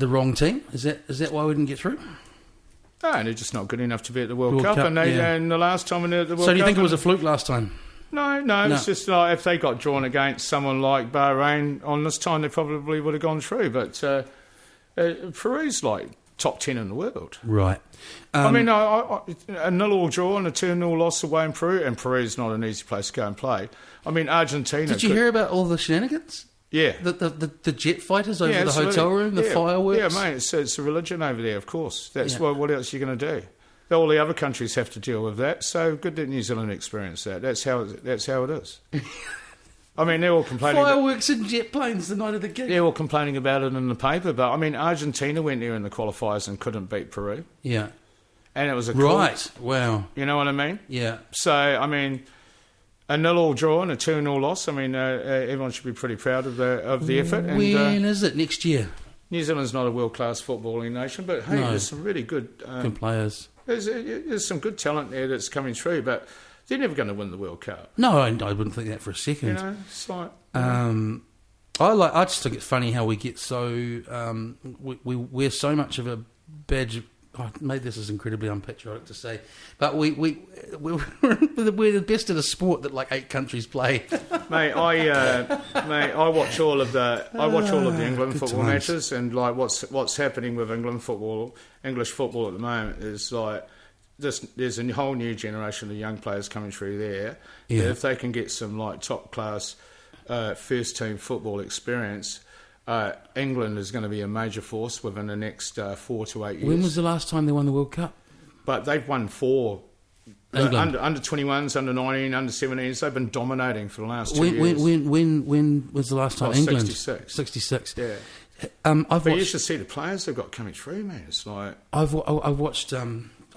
wrong team. Is that why we didn't get through? No, and they're just not good enough to be at the World Cup. And the last time they're at the World Cup. So do you think it was a fluke last time? No. It's just like if they got drawn against someone like Bahrain on this time, they probably would have gone through. But Peru's like top 10 in the world. Right. I mean, a 0-0 draw and a 2-0 loss away in Peru, and Peru's not an easy place to go and play. I mean, Argentina... Did you hear about all the shenanigans? Yeah. The jet fighters over the hotel room, the fireworks? Yeah, mate, it's a religion over there, of course. That's what else are you going to do? All the other countries have to deal with that, so good that New Zealand experienced that. That's how it is. I mean, they're all complaining... Fireworks and jet planes the night of the gig. They're all complaining about it in the paper, but, I mean, Argentina went there in the qualifiers and couldn't beat Peru. Yeah. And it was a... Right, wow. You know what I mean? Yeah. So, I mean, a 0-0 draw and a 2-0 loss, I mean, everyone should be pretty proud of the effort. When is it? Next year? New Zealand's not a world-class footballing nation, but, hey, there's some really good... good players. There's some good talent there that's coming through, but... They're never going to win the World Cup. No, I wouldn't think that for a second. You know, it's like... I just think it's funny how we get so... we wear so much of a badge... maybe this is incredibly unpatriotic to say, but we're the best at a sport that like 8 countries play. Mate, I watch all of the England football matches, and like what's happening with English football at the moment is like... There's a whole new generation of young players coming through there. Yeah. If they can get some like top class first team football experience, England is going to be a major force within the next 4 to 8 years. When was the last time they won the World Cup? But they've won 4. Under 21s, under 19, under 17s. They've been dominating for the last 2 years. When was the last time England? 66. Yeah. You should see the players they've got coming through, man. It's like I've watched.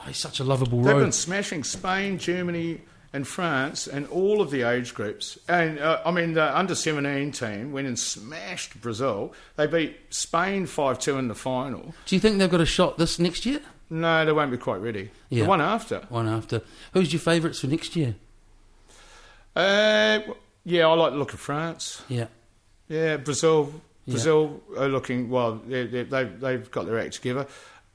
He's such a lovable They've rogue. been smashing Spain, Germany and France and all of the age groups. And, I mean, the under-17 team went and smashed Brazil. They beat Spain 5-2 in the final. Do you think they've got a shot this next year? No, they won't be quite ready. Yeah. The one after. Who's your favourites for next year? I like the look of France. Yeah. Yeah, Brazil are looking... Well, they've got their act together.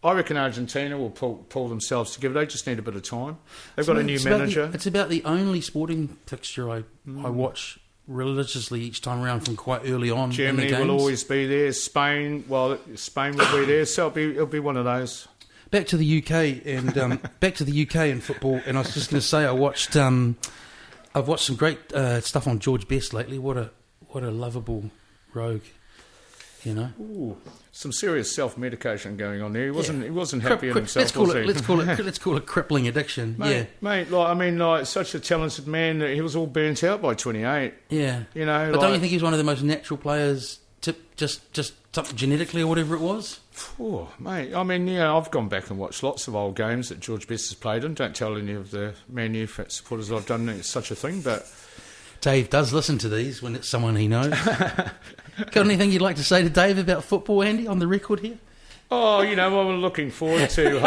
I reckon Argentina will pull themselves together. They just need a bit of time. They've got a new manager. It's about the only sporting fixture I watch religiously each time around from quite early on. Germany in the games. will always be there. Spain will be there. So it'll be one of those. Back to the UK and football. And I was just going to say, I've watched some great stuff on George Best lately. What a lovable rogue. You know, some serious self-medication going on there. He wasn't happy in himself. Let's call it crippling addiction. Mate, such a talented man that he was all burnt out by 28. Yeah, you know. But don't you think he's one of the most natural players, just genetically or whatever it was? Oh, mate. I mean, I've gone back and watched lots of old games that George Best has played in. Don't tell any of the Man U supporters I've done such a thing, but Dave does listen to these when it's someone he knows. Got anything you'd like to say to Dave about football, Andy, on the record here? Oh, I'm looking forward to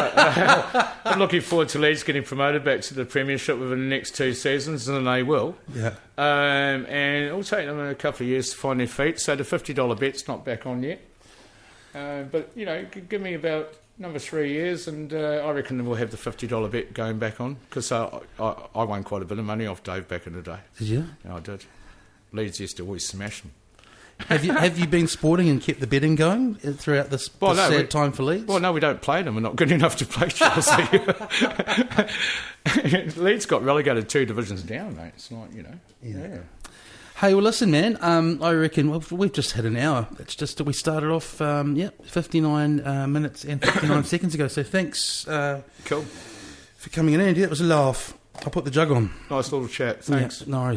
Leeds getting promoted back to the Premiership within the next 2 seasons, and they will. Yeah. And it'll take them a couple of years to find their feet. So the $50 bet's not back on yet. But give me about another 3 years, and I reckon we'll have the $50 bet going back on, because I won quite a bit of money off Dave back in the day. Did you? Yeah, I did. Leeds used to always smash them. Have you been sporting and kept the betting going throughout this sad time for Leeds? Well, no, we don't play them. We're not good enough to play Chelsea. Leeds got relegated 2 divisions down, mate. It's like, Yeah. Hey, well, listen, man. I reckon we've just had an hour. It's just we started off, 59 minutes and 59 seconds ago. So thanks, cool, for coming in, Andy. That was a laugh. I'll put the jug on. Nice little chat. Thanks. Yeah, no worries.